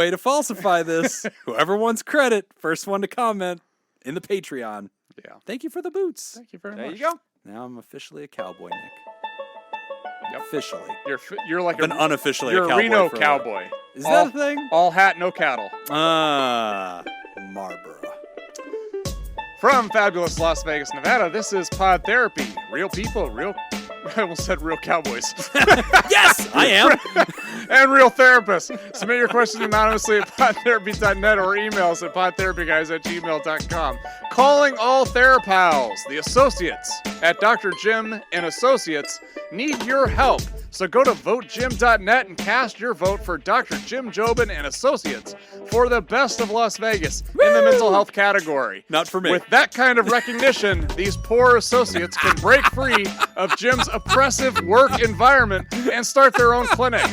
Way to falsify this. Whoever wants credit, first one to comment in the Patreon. Yeah. Thank you for the boots. Thank you very much. There you go. Now I'm officially a cowboy, Nick. Yep. Officially. You're like Been unofficially you're a cowboy. Reno for cowboy. Is that a thing? All hat, no cattle. Marlboro. From fabulous Las Vegas, Nevada, this is Pod Therapy. Real people, I almost said real cowboys. Yes, I am. And real therapists. Submit your questions anonymously at podtherapy.net or email us at podtherapyguys@gmail.com. Calling all therapals, the associates at Dr. Jim and Associates need your help. So go to votejim.net and cast your vote for Dr. Jim Jobin and Associates for the best of Las Vegas in the mental health category. Not for me. With that kind of recognition, these poor associates can break free of Jim's oppressive work environment and start their own clinic.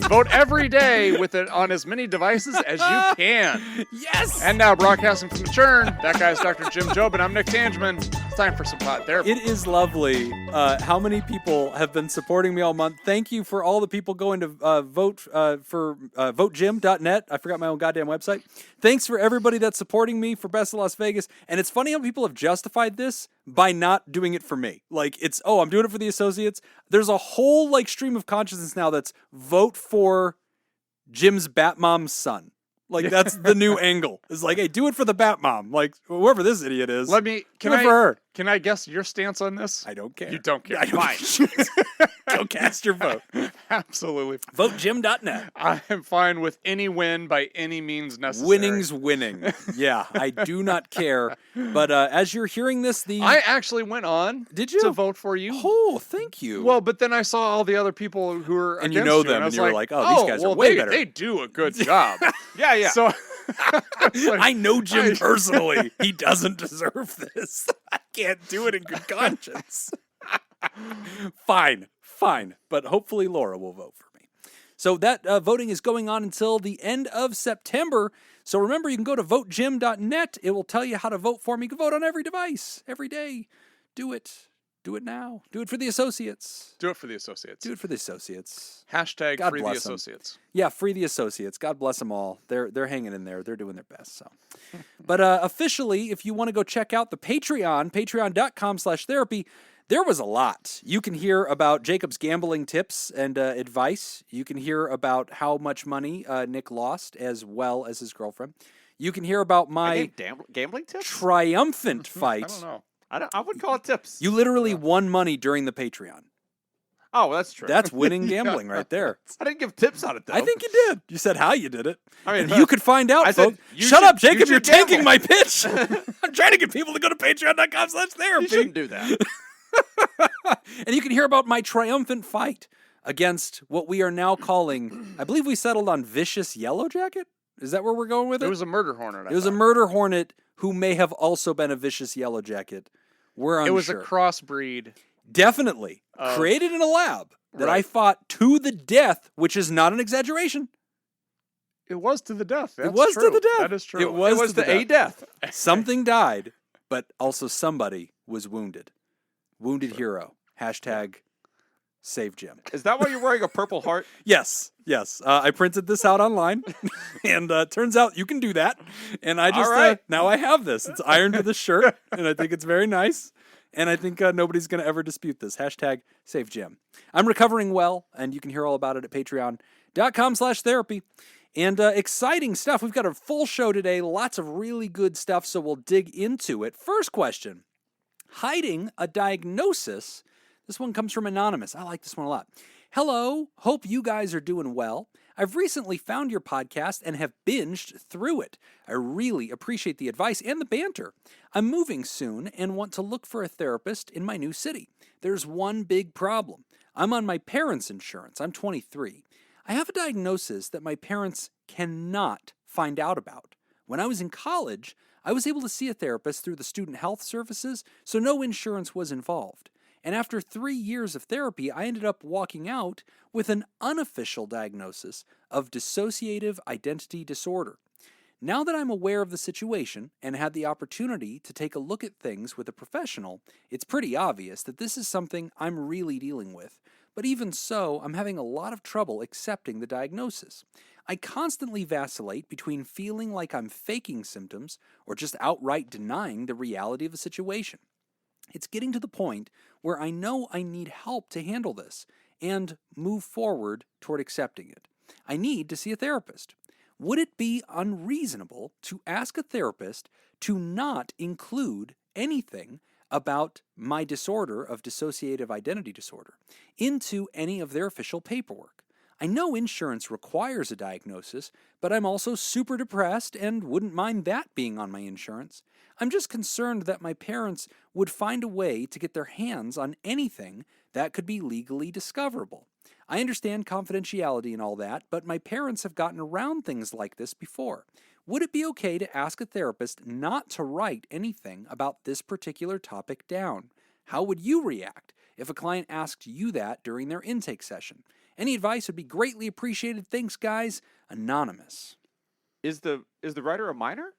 Vote every day with it on as many devices as you can. Yes! And now, broadcasting from the Churn, that guy's Dr. Jim Jobin. I'm Nick Tangeman. It's time for some Pod Therapy. It is lovely how many people have been supporting me all month. Thank you for all the people going to vote for votejim.net. I forgot my own goddamn website. Thanks for everybody that's supporting me for Best of Las Vegas. And it's funny how people have justified this by not doing it for me. Like, it's, I'm doing it for the associates. There's a whole, like, stream of consciousness now that's vote for Jim's Batmom's son. Like, that's the new angle. It's like, hey, do it for the Batmom. Like, whoever this idiot is. Can I guess your stance on this? I don't care. You don't care. Fine. Go cast your vote. Absolutely. VoteJim.net. I am fine with any win by any means necessary. Winning's winning. Yeah, I do not care. But as you're hearing this, I actually went on to vote for you. Oh, thank you. Well, but then I saw all the other people who were and against you know them, and you were like, oh, these guys are way better. They do a good job. Yeah. So like, I know Jim personally. He doesn't deserve this. I can't do it in good conscience. Fine. But hopefully Laura will vote for me. So that voting is going on until the end of September. So remember, you can go to votejim.net. It will tell you how to vote for me. You can vote on every device, every day. Do it. Do it now. Do it for the associates. Do it for the associates. Do it for the associates. Hashtag God free the bless associates. Yeah, free the associates. God bless them all. They're hanging in there. They're doing their best. So, but officially, if you want to go check out the Patreon, patreon.com/therapy, there was a lot. You can hear about Jacob's gambling tips and advice. You can hear about how much money Nick lost, as well as his girlfriend. You can hear about my gambling tips? Triumphant fight. I don't know. I wouldn't call it tips. You literally won money during the Patreon. Oh, well, that's true. That's winning gambling right there. I didn't give tips on it, though. I think you did. You said how you did it. I mean, and you could find out, folks. Shut up, Jacob. You're tanking my pitch. I'm trying to get people to go to patreon.com/therapy. You shouldn't do that. And you can hear about my triumphant fight against what we are now calling, I believe we settled on Vicious Yellow Jacket. Is that where we're going with it? It was a murder hornet. It was a murder hornet who may have also been a Vicious Yellow Jacket. We're unsure. It was a crossbreed. Definitely. Created in a lab that I fought to the death, which is not an exaggeration. It was to the death. That's it was true. to the death. That is true. It was to a death. Something died, but also somebody was wounded. Wounded hero. Hashtag save Jim. Is that why you're wearing a purple heart? Yes. I printed this out online, and turns out you can do that. And I just now I have this. It's ironed to the shirt, and I think it's very nice. And I think nobody's going to ever dispute this. Hashtag save Jim. I'm recovering well, and you can hear all about it at patreon.com/therapy. And exciting stuff. We've got a full show today. Lots of really good stuff, so we'll dig into it. First question. Hiding a diagnosis. This one comes from Anonymous. I like this one a lot. Hello. Hope you guys are doing well. I've recently found your podcast and have binged through it. I really appreciate the advice and the banter. I'm moving soon and want to look for a therapist in my new city. There's one big problem. I'm on my parents' insurance. I'm 23. I have a diagnosis that my parents cannot find out about. When I was in college, I was able to see a therapist through the student health services, so no insurance was involved. And after 3 years of therapy, I ended up walking out with an unofficial diagnosis of dissociative identity disorder. Now that I'm aware of the situation and had the opportunity to take a look at things with a professional, it's pretty obvious that this is something I'm really dealing with. But even so, I'm having a lot of trouble accepting the diagnosis. I constantly vacillate between feeling like I'm faking symptoms or just outright denying the reality of the situation. It's getting to the point where I know I need help to handle this and move forward toward accepting it. I need to see a therapist. Would it be unreasonable to ask a therapist to not include anything about my disorder of dissociative identity disorder into any of their official paperwork? I know insurance requires a diagnosis, but I'm also super depressed and wouldn't mind that being on my insurance. I'm just concerned that my parents would find a way to get their hands on anything that could be legally discoverable. I understand confidentiality and all that, but my parents have gotten around things like this before. Would it be okay to ask a therapist not to write anything about this particular topic down? How would you react if a client asked you that during their intake session? Any advice would be greatly appreciated. Thanks, guys. Anonymous. Is the writer a minor?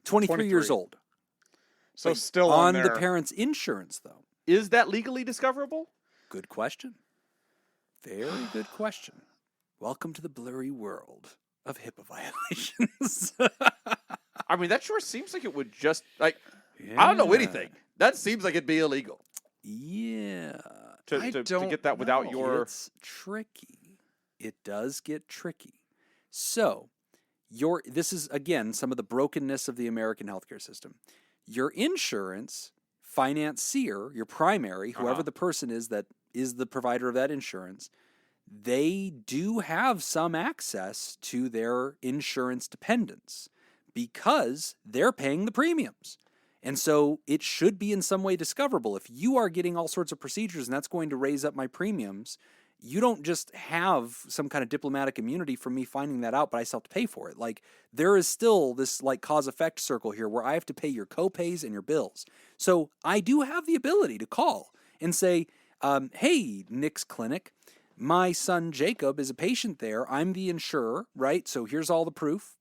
23 years 23. old. So Like, still on on the there. parents' insurance, though. Is that legally discoverable? Good question. Very good question. Welcome to the blurry world of HIPAA violations. I mean, that sure seems like it would just like I don't know Yeah. anything. That seems like it'd be illegal Yeah. to don't get that without know. your. It's tricky. It does get tricky. So, this is, again, some of the brokenness of the American healthcare system. Your insurance financier, your primary, whoever the person is that is the provider of that insurance, they do have some access to their insurance dependents because they're paying the premiums. And so it should be in some way discoverable. If you are getting all sorts of procedures and that's going to raise up my premiums, you don't just have some kind of diplomatic immunity from me finding that out, but I still have to pay for it. Like, there is still this like cause-effect circle here where I have to pay your co-pays and your bills. So I do have the ability to call and say, hey, Nick's Clinic, my son Jacob is a patient there. I'm the insurer, right? So here's all the proof.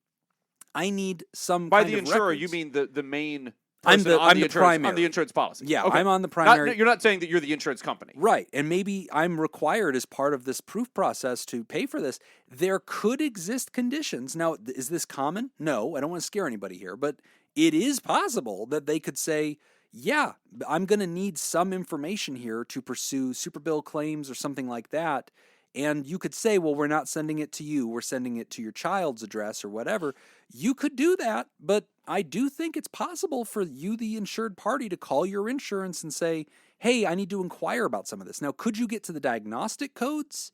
I need some By kind the of insurer, records. you mean the main I'm person the- on I'm the the insurance, primary. on the insurance policy. Yeah, Okay. I'm on the Not- primary. you're not saying that you're the insurance company. Right. And maybe I'm required as part of this proof process to pay for this. There could exist conditions. Now, is this common? No, I don't want to scare anybody here, but it is possible that they could say, yeah, I'm going to need some information here to pursue super bill claims or something like that. And you could say, well, we're not sending it to you. We're sending it to your child's address or whatever. You could do that, but I do think it's possible for you, the insured party, to call your insurance and say, hey, I need to inquire about some of this. Now, could you get to the diagnostic codes?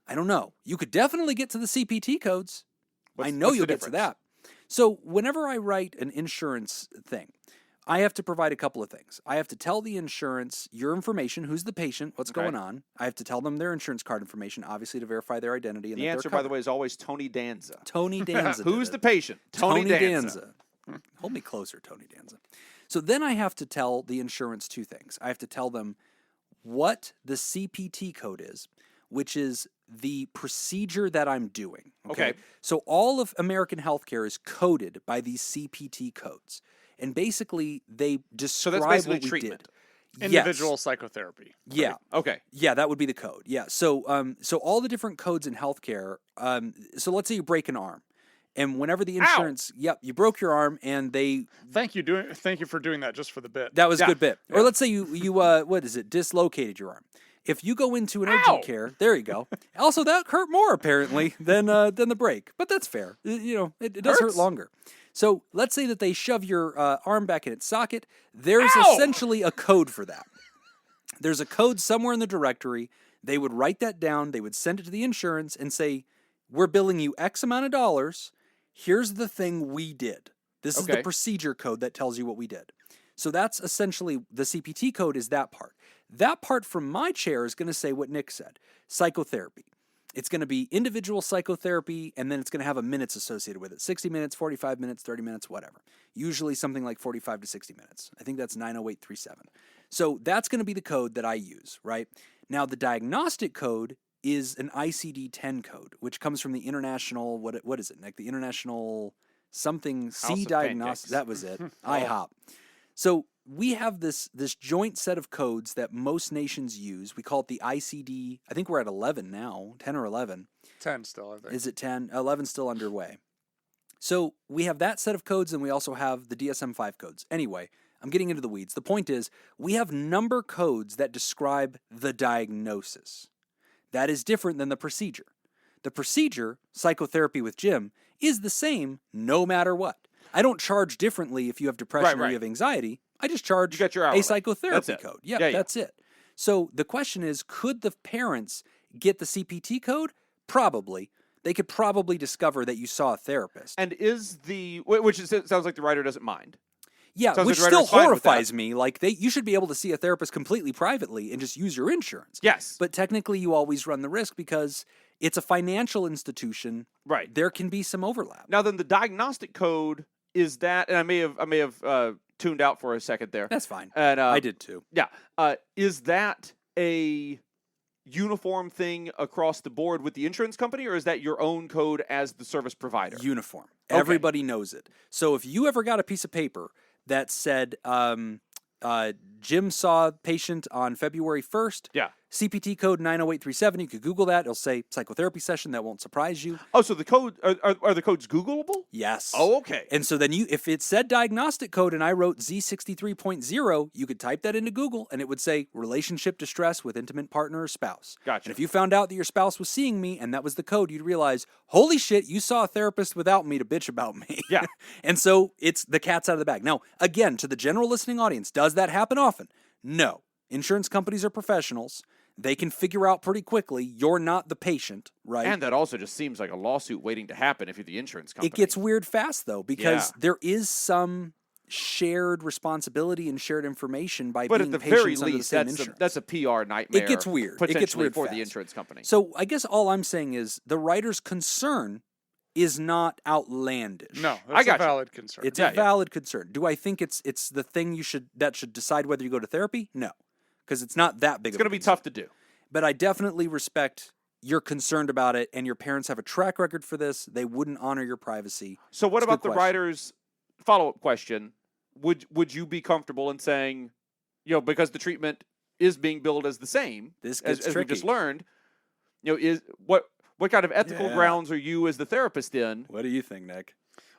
I don't know. You could definitely get to the CPT codes. I know what's you'll the get to difference? that. So whenever I write an insurance thing, I have to provide a couple of things. I have to tell the insurance your information, who's the patient, what's Okay. going on. I have to tell them their insurance card information, obviously to verify their identity. And The that answer, they're by the covered. way, is always Tony Danza. Tony Danza. Who's did the it. patient? Tony Danza. Hold me closer, Tony Danza. So then I have to tell the insurance two things. I have to tell them what the CPT code is, which is the procedure that I'm doing. Okay. So all of American healthcare is coded by these CPT codes. And basically, they So describe that's basically what we treatment. did. Individual Yes. psychotherapy. Yeah. Okay. Yeah, that would be the code. Yeah. So so all the different codes in healthcare, so let's say you break an arm. And whenever the insurance, you broke your arm and they, Thank you for doing that just for the bit. that was a Yeah. good bit. Or let's say you what is it, dislocated your arm. If you go into an urgent care, there you go. Also, that hurt more apparently than the break, but that's fair. You know, it does hurt Hurts. longer. So let's say that they shove your arm back in its socket. There's Ow! essentially a code for that. There's a code somewhere in the directory. They would write that down. They would send it to the insurance and say, we're billing you X amount of dollars. Here's the thing we did. This is the Okay. procedure code that tells you what we did. So that's essentially, the CPT code is that part. That part from my chair is going to say what Nick said, psychotherapy. It's going to be individual psychotherapy, and then it's going to have a minutes associated with it. 60 minutes, 45 minutes, 30 minutes, whatever. Usually something like 45 to 60 minutes. I think that's 90837. So that's going to be the code that I use, right? Now, the diagnostic code is an ICD-10 code, which comes from the international, what is it, Nick? The international something C of diagnostic. Pancakes. That was it. IHOP. So we have this joint set of codes that most nations use. We call it the ICD. I think we're at 11 now, 10 or 11. 10 still, I think. Is it 10? 11 still underway. So we have that set of codes, and we also have the DSM-5 codes. Anyway, I'm getting into the weeds. The point is, we have number codes that describe the diagnosis. That is different than the procedure. The procedure, psychotherapy with Jim, is the same no matter what. I don't charge differently if you have depression or you have anxiety. I just charge You got your a psychotherapy That's it. code. Yeah, that's it. So the question is, could the parents get the CPT code? Probably. They could probably discover that you saw a therapist. And it sounds like the writer doesn't mind. Yeah, Sounds which like the writer's still fine with horrifies me. Like you should be able to see a therapist completely privately and just use your insurance. Yes. But technically you always run the risk because it's a financial institution. Right. There can be some overlap. Now then, the diagnostic code is that, and I may have tuned out for a second there. That's fine. And I did too. Yeah. Is that a uniform thing across the board with the insurance company, or is that your own code as the service provider? Uniform. Okay. Everybody knows it. So if you ever got a piece of paper that said Jim saw patient on February 1st, Yeah. CPT code 90837, you could Google that. It'll say psychotherapy session. That won't surprise you. Oh, so the code are the codes Googleable? Yes. Oh, okay. And so then if it said diagnostic code and I wrote Z63.0, you could type that into Google and it would say relationship distress with intimate partner or spouse. Gotcha. And if you found out that your spouse was seeing me and that was the code, you'd realize, holy shit, you saw a therapist without me to bitch about me. Yeah. And so it's the cat's out of the bag. Now, again, to the general listening audience, does that happen often? No. Insurance companies are professionals. They can figure out pretty quickly you're not the patient, right? And that also just seems like a lawsuit waiting to happen if you're the insurance company. It gets weird fast, though, because there is shared responsibility and shared information by But being at the very patients under the least, same insurance. that's a PR nightmare. It gets weird. It Potentially gets weird for fast. the insurance company. So I guess all I'm saying is the writer's concern is not outlandish. No, I that's got a you. valid concern. It's a valid concern. Do I think it's the thing that should decide whether you go to therapy? No, because it's not that big. It's going to be tough to do. But I definitely respect you're concerned about it, and your parents have a track record for this. They wouldn't honor your privacy. So what It's a good about the question. writer's follow-up question? Would you be comfortable in saying, because the treatment is being billed as the same, This as gets we tricky. just learned, is what kind of ethical Yeah. grounds are you as the therapist in? What do you think, Nick?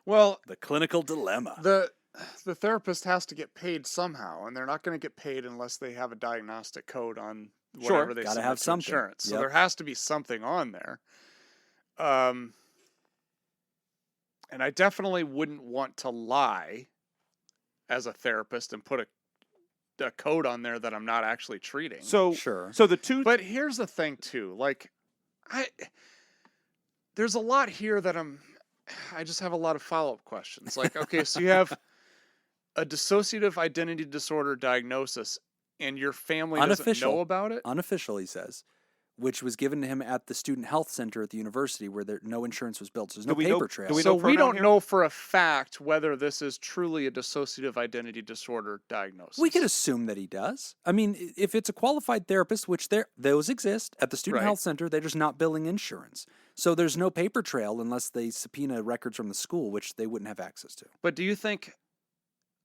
Well, The clinical dilemma. the therapist has to get paid somehow, and they're not going to get paid unless they have a diagnostic code on whatever they Gotta submit have to something. insurance. So Yep. there has to be something on there. And I definitely wouldn't want to lie as a therapist and put a code on there that I'm not actually treating. So Sure. So the two. But here's the thing too, like there's a lot here that I just have a lot of follow-up questions. Like, okay, so you have a dissociative identity disorder diagnosis and your family doesn't Unofficial. know about it? Unofficial, he says, which was given to him at the student health center at the university where no insurance was built. So there's no Do we know- paper trail. do we So know we pronoun don't here? know for a fact whether this is truly a dissociative identity disorder diagnosis. We could assume that he does. I mean, if it's a qualified therapist, which those exist at the student Right. health center, they're just not billing insurance. So there's no paper trail unless they subpoena records from the school, which they wouldn't have access to. But do you think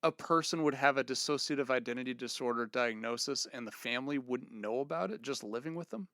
a person would have a dissociative identity disorder diagnosis and the family wouldn't know about it just living with them?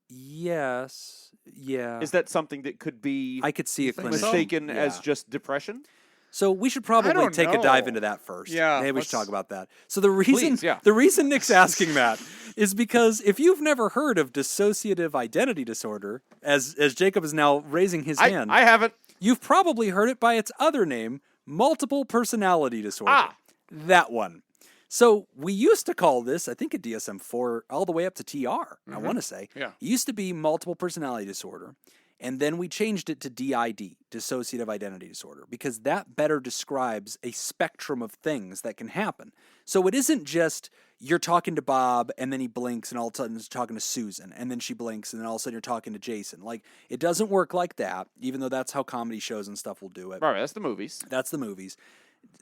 Yes. Yeah. Is that something that could be I could see a think clinician. so? mistaken as Yeah. just depression? So we should probably don't take a dive know. into that first. Yeah, Maybe we should let's- talk about that. So the reason Please, yeah. the reason Nick's asking that is because if you've never heard of dissociative identity disorder, as Jacob is now raising his hand, I haven't. you've probably heard it by its other name, multiple personality disorder. Ah. That one. So we used to call this, I think, a DSM-4 all the way up to TR, I want to say. Yeah. It used to be multiple personality disorder. And then we changed it to DID, dissociative identity disorder, because that better describes a spectrum of things that can happen. So it isn't just you're talking to Bob and then he blinks and all of a sudden he's talking to Susan and then she blinks and then all of a sudden you're talking to Jason. Like, it doesn't work like that, even though that's how comedy shows and stuff will do it. Right, that's the movies. That's the movies.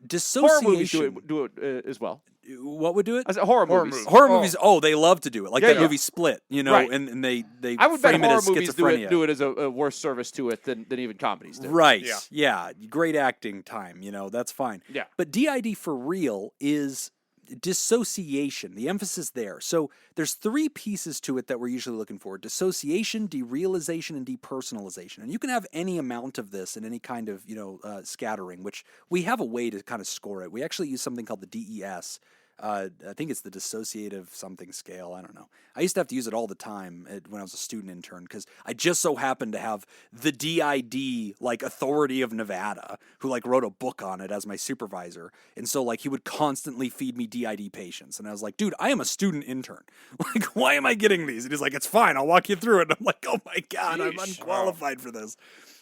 Horror Dissociation. movies do it as well. What would do it? I said horror movies. movies. Horror Oh. movies, they love to do it. Like Yeah, that yeah. movie Split, Right. and they I would bet frame it horror as movies schizophrenia. do it as a worse service to it than even comedies do. Right. Yeah. Yeah. Great acting time, that's fine. Yeah. But DID for real is dissociation, the emphasis there. So there's 3 pieces to it that we're usually looking for: dissociation, derealization, and depersonalization. And you can have any amount of this in any kind of, scattering, which we have a way to kind of score it. We actually use something called the DES. I think it's the dissociative something scale. I don't know. I used to have to use it all the time when I was a student intern, because I just so happened to have the DID authority of Nevada, who wrote a book on it, as my supervisor. And so he would constantly feed me DID patients. And I was like, dude, I am a student intern. Why am I getting these? And he's like, it's fine, I'll walk you through it. And I'm like, oh my God, I'm unqualified for this.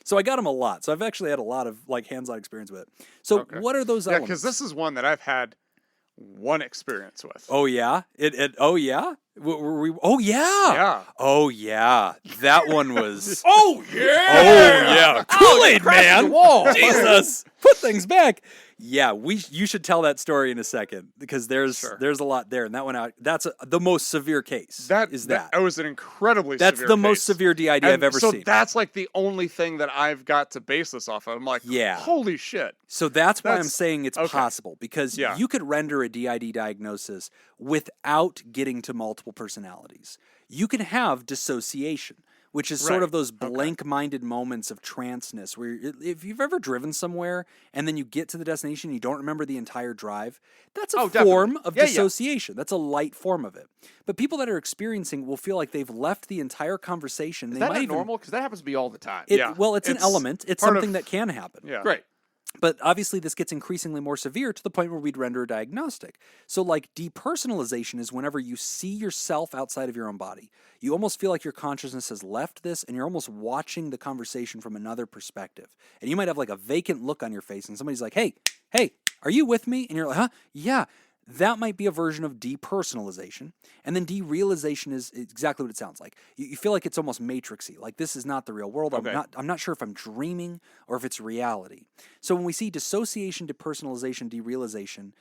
So I got them a lot. So I've actually had a lot of hands-on experience with it. So what are those elements? Because this is one that I've had one experience with. Oh yeah, oh yeah. Oh yeah. Yeah. Oh yeah. That one was. Oh yeah. Oh yeah. Kool-Aid man. The wall. Jesus. Put things back. Yeah, you should tell that story in a second, because there's a lot there, and that one out. That's the most severe case. That was an incredibly. That's severe the case. most severe DID I've ever seen. So that's the only thing that I've got to base this off of. I'm like, holy shit. So that's why I'm saying it's possible, because Yeah. you could render a DID diagnosis without getting to multiple personalities. You can have dissociation, which is sort of those blank-minded moments of tranceness, where if you've ever driven somewhere and then you get to the destination and you don't remember the entire drive, that's a form of dissociation. That's a light form of it. But people that are experiencing will feel like they've left the entire conversation. Is that not normal? Because that happens to me all the time. Well, it's an element. It's something that can happen. Yeah. Great. But obviously this gets increasingly more severe to the point where we'd render a diagnostic. So depersonalization is whenever you see yourself outside of your own body. You almost feel like your consciousness has left this, and you're almost watching the conversation from another perspective. And you might have a vacant look on your face, and somebody's like, hey, are you with me? And you're like, huh? Yeah. That might be a version of depersonalization. And then derealization is exactly what it sounds like. You feel like it's almost matrixy, like this is not the real world. Okay. I'm not sure if I'm dreaming or if it's reality. So when we see dissociation, depersonalization, derealization,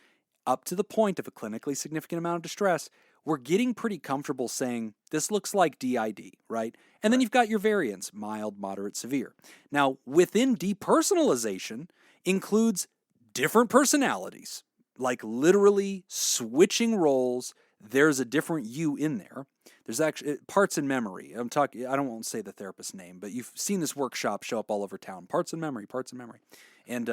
up to the point of a clinically significant amount of distress, we're getting pretty comfortable saying this looks like DID, right? And then you've got your variants: mild, moderate, severe. Now, within depersonalization includes different personalities, literally switching roles. There's a different you in there. There's actually parts in memory. I don't want to say the therapist's name, but you've seen this workshop show up all over town. Parts in memory. And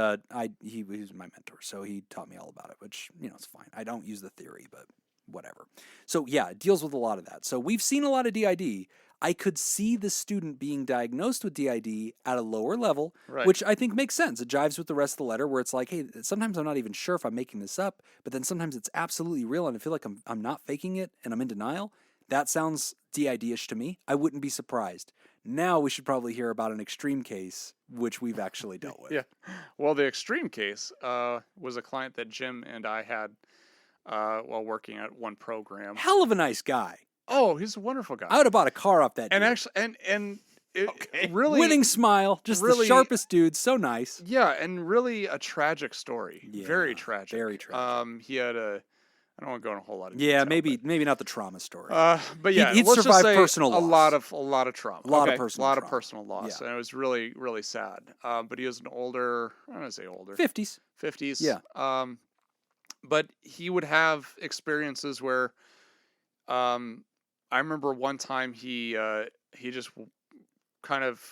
he was my mentor, so he taught me all about it, which, it's fine. I don't use the theory, but whatever. So yeah, it deals with a lot of that. So we've seen a lot of DID. I could see the student being diagnosed with DID at a lower level, which I think makes sense. It jives with the rest of the letter, where it's like, hey, sometimes I'm not even sure if I'm making this up, but then sometimes it's absolutely real, and I feel like I'm not faking it, and I'm in denial. That sounds DID-ish to me. I wouldn't be surprised. Now we should probably hear about an extreme case, which we've actually dealt with. Yeah. Well, the extreme case was a client that Jim and I had while working at one program. Hell of a nice guy. Oh, he's a wonderful guy. I would have bought a car off that dude. And actually, and it really winning smile, just really, the sharpest dude, so nice. Yeah, and really a tragic story. Yeah, very tragic. Very tragic. He had I don't want to go in a whole lot of detail. Yeah, maybe not the trauma story. But yeah, he'd let's survived just say personal loss. a lot of trauma. A lot of personal loss, and it was really, really sad. But he was an older, I don't want to say older. 50s. Yeah. But he would have experiences where, I remember one time he just kind of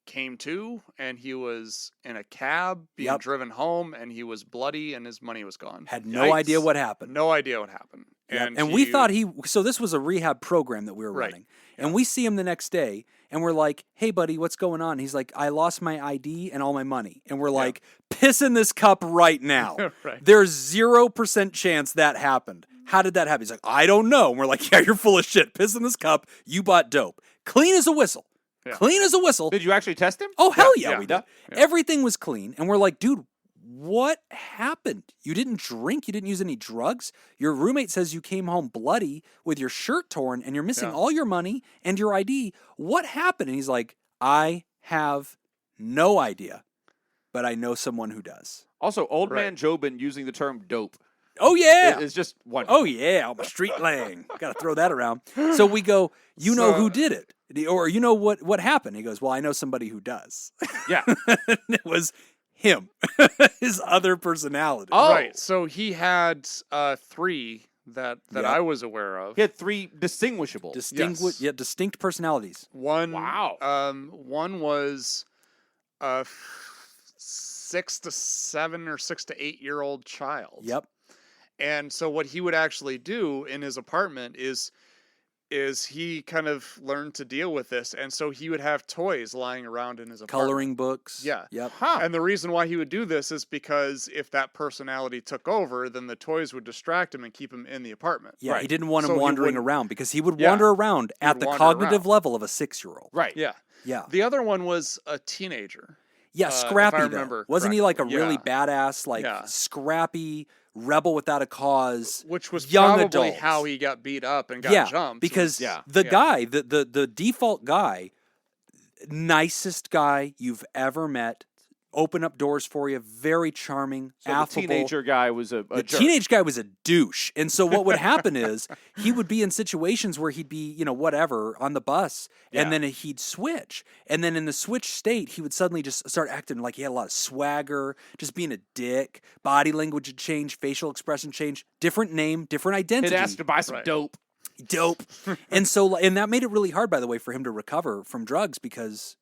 came to, and he was in a cab being driven home, and he was bloody, and his money was gone. Had no idea what happened. No idea what happened. Yep. And we thought so this was a rehab program that we were running. And we see him the next day, and we're like, hey, buddy, what's going on? He's like, I lost my ID and all my money. And we're like, piss in this cup right now. There's 0% chance that happened. How did that happen? He's like, I don't know. And we're like, yeah, you're full of shit. Piss in this cup. You bought dope. Clean as a whistle. Yeah. Clean as a whistle. Did you actually test him? Oh, hell yeah, we did. Yeah. Everything was clean. And we're like, dude, what happened? You didn't drink? You didn't use any drugs? Your roommate says you came home bloody with your shirt torn, and you're missing all your money and your ID. What happened? And he's like, I have no idea, but I know someone who does. Also, old man Jobin using the term dope. Oh, yeah. It's just wonderful. Oh, yeah. I'm a street lang. Got to throw that around. So we go, you know who did it? Or you know what happened? He goes, well, I know somebody who does. Yeah. It was him, his other personality. Oh. Right. So he had 3 that Yep. I was aware of. He had 3 distinguishable. Distinct personalities. One. Wow. One was a 6 to 7 or 6 to 8 year old child. Yep. And so what he would actually do in his apartment is he kind of learned to deal with this, and so he would have toys lying around in his apartment. Coloring books. Yeah. Yep. Huh. And the reason why he would do this is because if that personality took over, then the toys would distract him and keep him in the apartment. Yeah, he Right. didn't want him So he wandering wouldn't- around because he would Yeah. wander around at would the wander cognitive around. level of a 6-year-old. Right. Yeah. Yeah. The other one was a teenager. Yeah, if I scrappy though. remember Wasn't he like a correctly. really Yeah. badass, like Yeah. scrappy rebel without a cause? Which was young probably adults. how he got beat up and got Yeah, jumped. because Yeah. the Yeah. guy, the default guy, nicest guy you've ever met, open up doors for you, very charming, So the affable. teenager guy was a The jerk. teenage guy was a douche. And so what would happen is he would be in situations where he'd be, whatever, on the bus, and Yeah. then he'd switch. And then in the switch state, he would suddenly just start acting like he had a lot of swagger, just being a dick. Body language would change, facial expression change, different name, different He'd identity. asked to buy some Right. dope. Dope. And that made it really hard, by the way, for him to recover from drugs because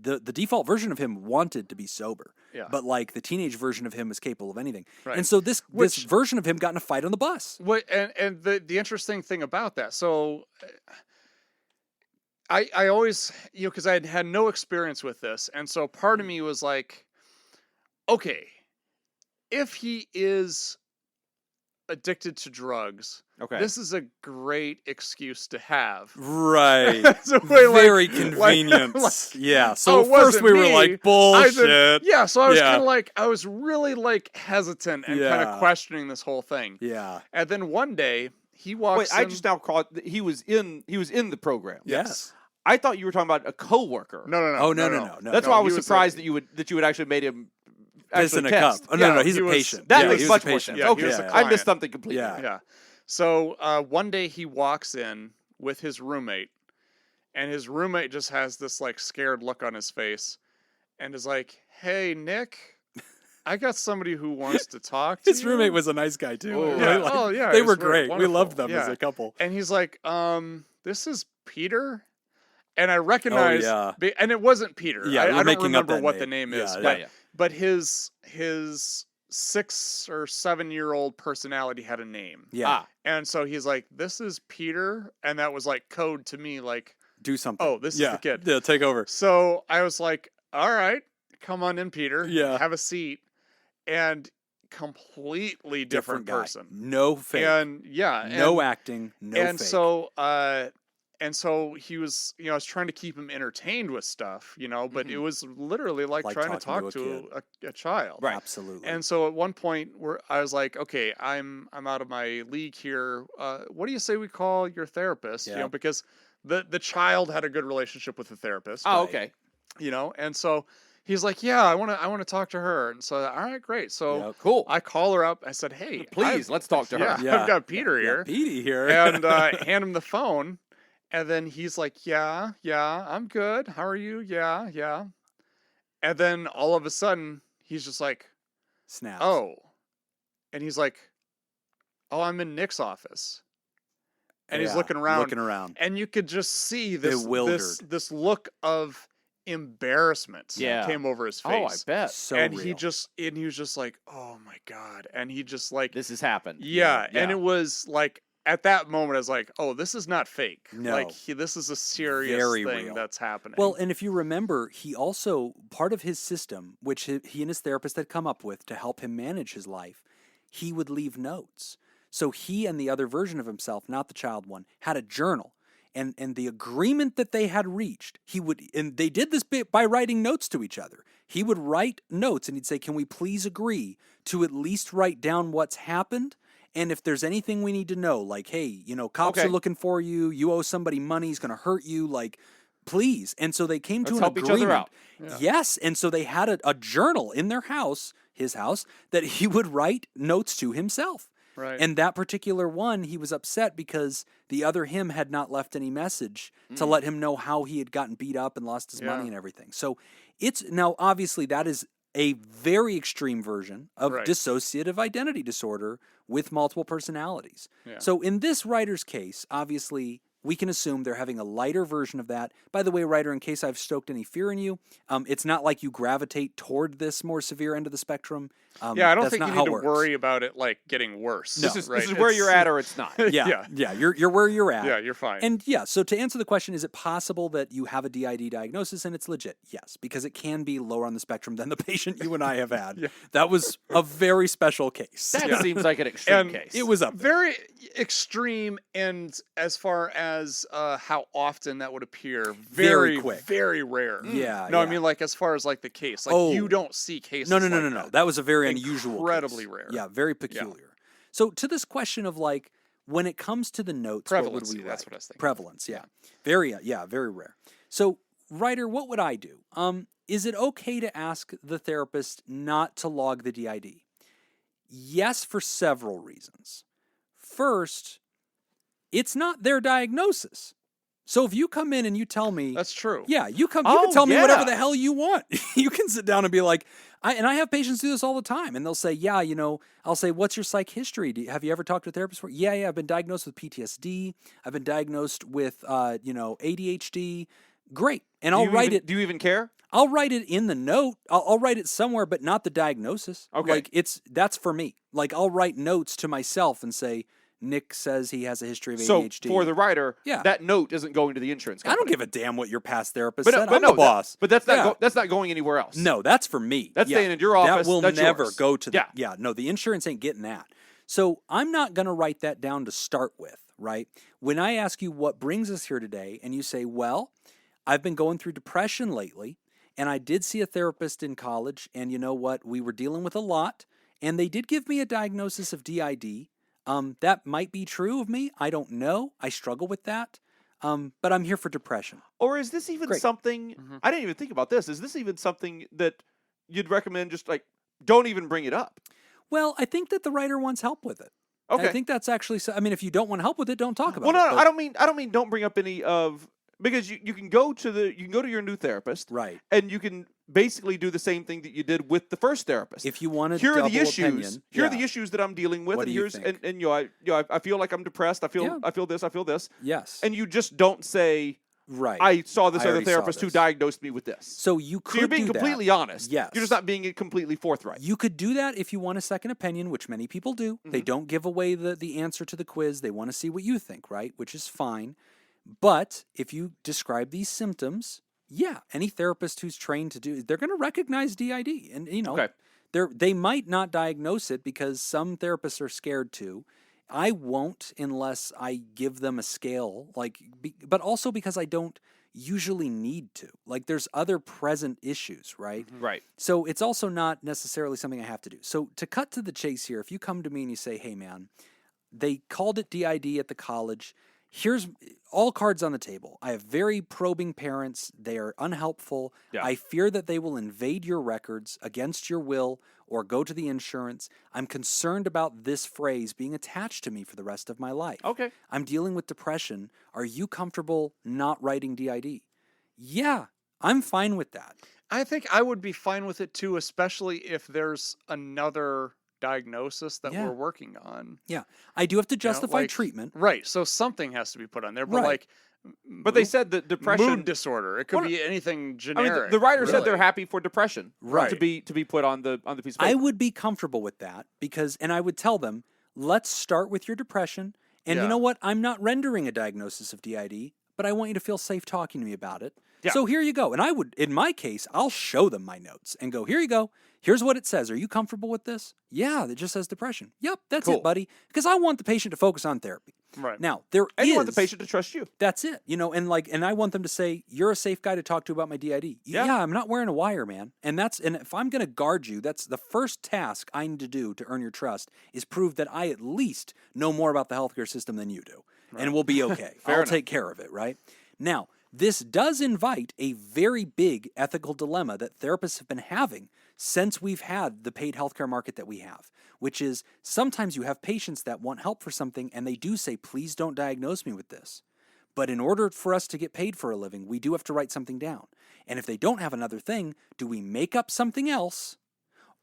the default version of him wanted to be sober. Yeah. But like the teenage version of him was capable of anything. Right. And so this Which- version of him got in a fight on the bus. What and the interesting thing about that, so I always, because I had no experience with this, and so part of me was like, okay, if he is addicted to drugs, Okay. this is a great excuse to have. Right. So we're like- Very like- convenient. like, yeah. oh, So it first wasn't we were me. like, I bullshit. said- yeah, so I was Yeah. kind of like, I was really like hesitant and kind Yeah. of questioning this whole thing. Yeah. And then one day he walks Wait, I in- just now called. He was in the program. Yes. I thought you were talking about a coworker. No. Oh, no. That's why I was he was surprised that you would actually made him Piss actually in a cup. test. Oh, no, Yeah, he's he a was- patient. That yeah, makes he was much a more patient. sense. Yeah, he Okay, was a I client. missed something completely. Yeah. Yeah. So one day he walks in with his roommate, and his roommate just has this like scared look on his face, and is like, "Hey, Nick, I got somebody who wants to talk to His you." roommate was a nice guy, too. Oh. Really, Yeah. like, Oh, yeah. They it were was very great. We loved them wonderful. as Yeah. a couple. And he's like, "This is Peter." And I recognize, yeah. and it wasn't Peter. Yeah, I we're don't making up remember that what name. the name is, Yeah, but yeah. but his 6 or 7 year old personality had a name. Yeah. Ah, And so he's like, "This is Peter," and that was like code to me, like, Do something. "Oh, this is yeah. the kid." Yeah, take over. So I was like, "All right, come on in, Peter. Yeah. Have a seat." And completely different guy. person. No fake. And yeah, no acting. No and fake. so he was, I was trying to keep him entertained with stuff, but it was literally like Like trying to talking talk to to a child. Right. Absolutely. And so at one point where I was like, okay, I'm out of my league here. What do you say we call your therapist? Yeah. Because the child had a good relationship with the therapist. oh, okay. And so he's like, yeah, I want to talk to her. And so, all right, great. So Yep. Cool. I call her up. I said, hey, Please, let's talk to her. yeah, Yeah. I've got Peter Yeah, here. Petey here. And hand him the phone. And then he's like, yeah, I'm good. How are you? Yeah. And then all of a sudden, he's just like, Snaps. oh. And he's like, oh, I'm in Nick's office. And he's Yeah, looking around. Looking around. And you could just see this Bewildered. look of embarrassment Yeah. came over his Oh, I face. bet So and real. he was just like, oh my God. And he just like, this has happened. yeah. And it was like, at that moment, I was like, oh, this is not fake. No. Like, this is a serious Very thing real. that's happening. Well, and if you remember, he also, part of his system, which he and his therapist had come up with to help him manage his life, he would leave notes. So he and the other version of himself, not the child one, had a journal. And the agreement that they had reached, and they did this bit by writing notes to each other. He would write notes and he'd say, can we please agree to at least write down what's happened? And if there's anything we need to know, like, hey, cops Okay. are looking for you, you owe somebody money, he's going to hurt you, like, please. And so they came to Let's an help each agreement. other out. Yeah. Yes. And so they had a journal in their house, his house, that he would write notes to himself. right. And that particular one, he was upset because the other him had not left any message to let him know how he had gotten beat up and lost his money Yeah. and everything. So it's now obviously that is a very extreme version of Right. dissociative identity disorder with multiple personalities. Yeah. So in this writer's case, obviously, we can assume they're having a lighter version of that. By the way, writer, in case I've stoked any fear in you, it's not like you gravitate toward this more severe end of the spectrum. Yeah, I don't that's think not you how need it to works. worry about it like getting worse. No. This right? is where you're at or it's not. Yeah, you're where you're at. Yeah, you're fine. And yeah, so to answer the question, is it possible that you have a DID diagnosis and it's legit? Yes, because it can be lower on the spectrum than the patient you and I have had. Yeah. That was a very special case. That seems like an extreme And case. It was up there. Very extreme, and as far as how often that would appear, Very very quick. very rare. Yeah, No, I yeah. mean like as far as like the case, like Oh. you don't see cases. No. like No. That was a very unusual Incredibly case. rare. Yeah, very peculiar. So to this question of like, when it comes to the notes, what would Prevalency, we that's write? what I was thinking. Prevalence, yeah. Very rare. So, writer, what would I do? Is it okay to ask the therapist not to log the DID? Yes, for several reasons. First, it's not their diagnosis. So if you come in and you tell me, That's true. yeah, you can Oh, tell me whatever yeah. the hell you want. You can sit down and be like, I have patients do this all the time, and they'll say, yeah, I'll say, what's your psych history? Have you ever talked to a therapist before? Yeah, I've been diagnosed with PTSD. I've been diagnosed with, ADHD. Great, and I'll write it. Do you even care? I'll write it in the note. I'll write it somewhere, but not the diagnosis. Okay. Like that's for me. Like I'll write notes to myself and say, Nick says he has a history of So ADHD. for the writer, Yeah. that note isn't going to the insurance I company. don't give a damn what your past therapist but, said. but I'm no, the boss. but that's not Yeah. that's not going anywhere else. No, that's for me. That's Yeah. staying in your office. That will That's never yours. go to the. Yeah. Yeah, no, the insurance ain't getting that. So I'm not going to write that down to start with, right? When I ask you what brings us here today, and you say, well, I've been going through depression lately, and I did see a therapist in college, and you know what? We were dealing with a lot, and they did give me a diagnosis of DID. That might be true of me. I don't know. I struggle with that. But I'm here for depression. Or is this even Great. something? Mhm. I didn't even think about this. Is this even something that you'd recommend? Just like don't even bring it up. Well, I think that the writer wants help with it. Okay. I think that's actually. I mean, if you don't want help with it, don't talk about Well, it. no, but- I don't mean don't bring up any of because you can go to your new therapist Right. and you can basically do the same thing that you did with the first therapist. If you want to Here are double the issues. opinion, Here are yeah. the issues that I'm dealing with, What and do you here's think? and I feel like I'm depressed. I feel Yeah. I feel this. I feel this. Yes. And you just don't say right. I saw this I other already saw therapist who this. diagnosed me with this. So you could So you're being do that. completely honest. Yes. You're just not being completely forthright. You could do that if you want a second opinion, which many people do. They don't give away the answer to the quiz. They want to see what you think, right? Which is fine. But if you describe these symptoms, yeah, any therapist who's trained to do, they're going to recognize DID, and Okay. they might not diagnose it because some therapists are scared to. I won't unless I give them a scale, but also because I don't usually need to. Like, there's other present issues, right? Right. So it's also not necessarily something I have to do. So to cut to the chase here, if you come to me and you say, hey, man, they called it DID at the college. Here's all cards on the table. I have very probing parents. They are unhelpful. Yeah. I fear that they will invade your records against your will or go to the insurance. I'm concerned about this phrase being attached to me for the rest of my life. Okay. I'm dealing with depression. Are you comfortable not writing DID? Yeah, I'm fine with that. I think I would be fine with it too, especially if there's another diagnosis that Yeah. we're working on. Yeah, I do have to justify like- treatment. Right. So something has to be put on there. But Right. like But they said that depression. mood disorder. It could Well, be anything I mean, generic. the writer said they're really. happy for depression Right. to be put on the piece of I paper. would be comfortable with that and I would tell them, let's start with your depression. And you Yeah. know what? I'm not rendering a diagnosis of DID, but I want you to feel safe talking to me about it. Yeah. So here you go. And I would, in my case, I'll show them my notes and go, here you go. Here's what it says. Are you comfortable with this? Yeah, it just says depression. Yep, that's Cool. it, buddy. Because I want the patient to focus on therapy. Right. Now, there and is... you want the patient to trust you. That's it, and I want them to say, you're a safe guy to talk to about my DID. Yeah. I'm not wearing a wire, man. And if I'm going to guard you, that's the first task I need to do to earn your trust is prove that I at least know more about the healthcare system than you do. And we'll be okay. I'll enough. take care of it, right? Now, this does invite a very big ethical dilemma that therapists have been having since we've had the paid healthcare market that we have, which is sometimes you have patients that want help for something and they do say, please don't diagnose me with this. But in order for us to get paid for a living, we do have to write something down. And if they don't have another thing, do we make up something else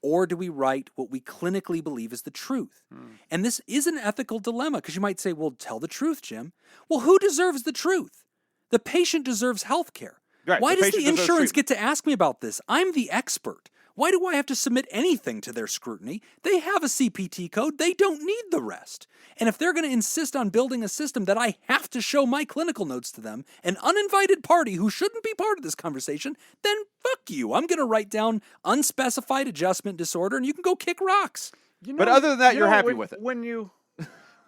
or do we write what we clinically believe is the truth? And this is an ethical dilemma because you might say, well, tell the truth, Jim. Well, who deserves the truth? The patient deserves health care. Right, Why the does the patient deserves insurance treatment. get to ask me about this? I'm the expert. Why do I have to submit anything to their scrutiny? They have a CPT code. They don't need the rest. And if they're going to insist on building a system that I have to show my clinical notes to them, an uninvited party who shouldn't be part of this conversation, then fuck you. I'm going to write down unspecified adjustment disorder and you can go kick rocks. But other than that, you you're know, happy when, with it.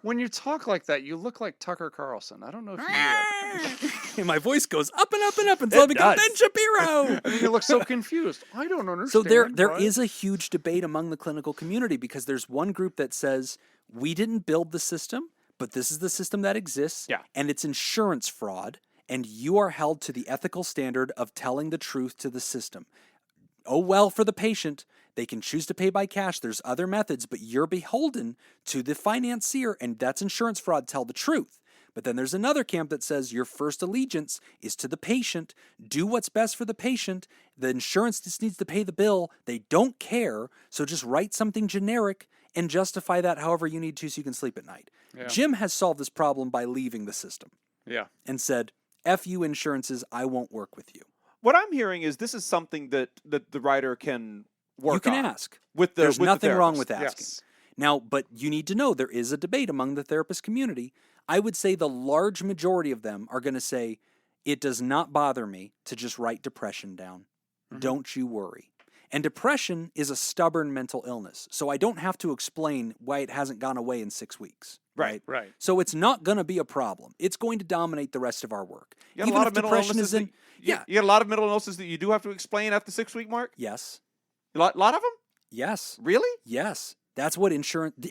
When you talk like that, you look like Tucker Carlson. I don't know if you knew that. And my voice goes up and up and up until I become does. Ben Shapiro. And you look so confused. I don't understand. So there why. is a huge debate among the clinical community because there's one group that says we didn't build the system, but this is the system that exists, Yeah. and it's insurance fraud, and you are held to the ethical standard of telling the truth to the system. Oh, well, for the patient, they can choose to pay by cash. There's other methods, but you're beholden to the financier, and that's insurance fraud. Tell the truth. But then there's another camp that says your first allegiance is to the patient. Do what's best for the patient. The insurance just needs to pay the bill. They don't care, so just write something generic and justify that however you need to so you can sleep at night. Yeah. Jim has solved this problem by leaving the system Yeah. and said, F you insurances, I won't work with you. What I'm hearing is this is something that the writer can work You can on ask. with the There's with the nothing wrong with therapist. asking. Yes. Now, but you need to know there is a debate among the therapist community. I would say the large majority of them are going to say, it does not bother me to just write depression down. Don't you worry. And depression is a stubborn mental illness. So I don't have to explain why it hasn't gone away in 6 weeks. Right. Right. So it's not going to be a problem. It's going to dominate the rest of our work. You got a lot of mental depression illnesses is in, that- you yeah, got a lot of mental illnesses that you do have to explain at the 6-week mark. yes, A lot of them, yes, really? yes. That's what the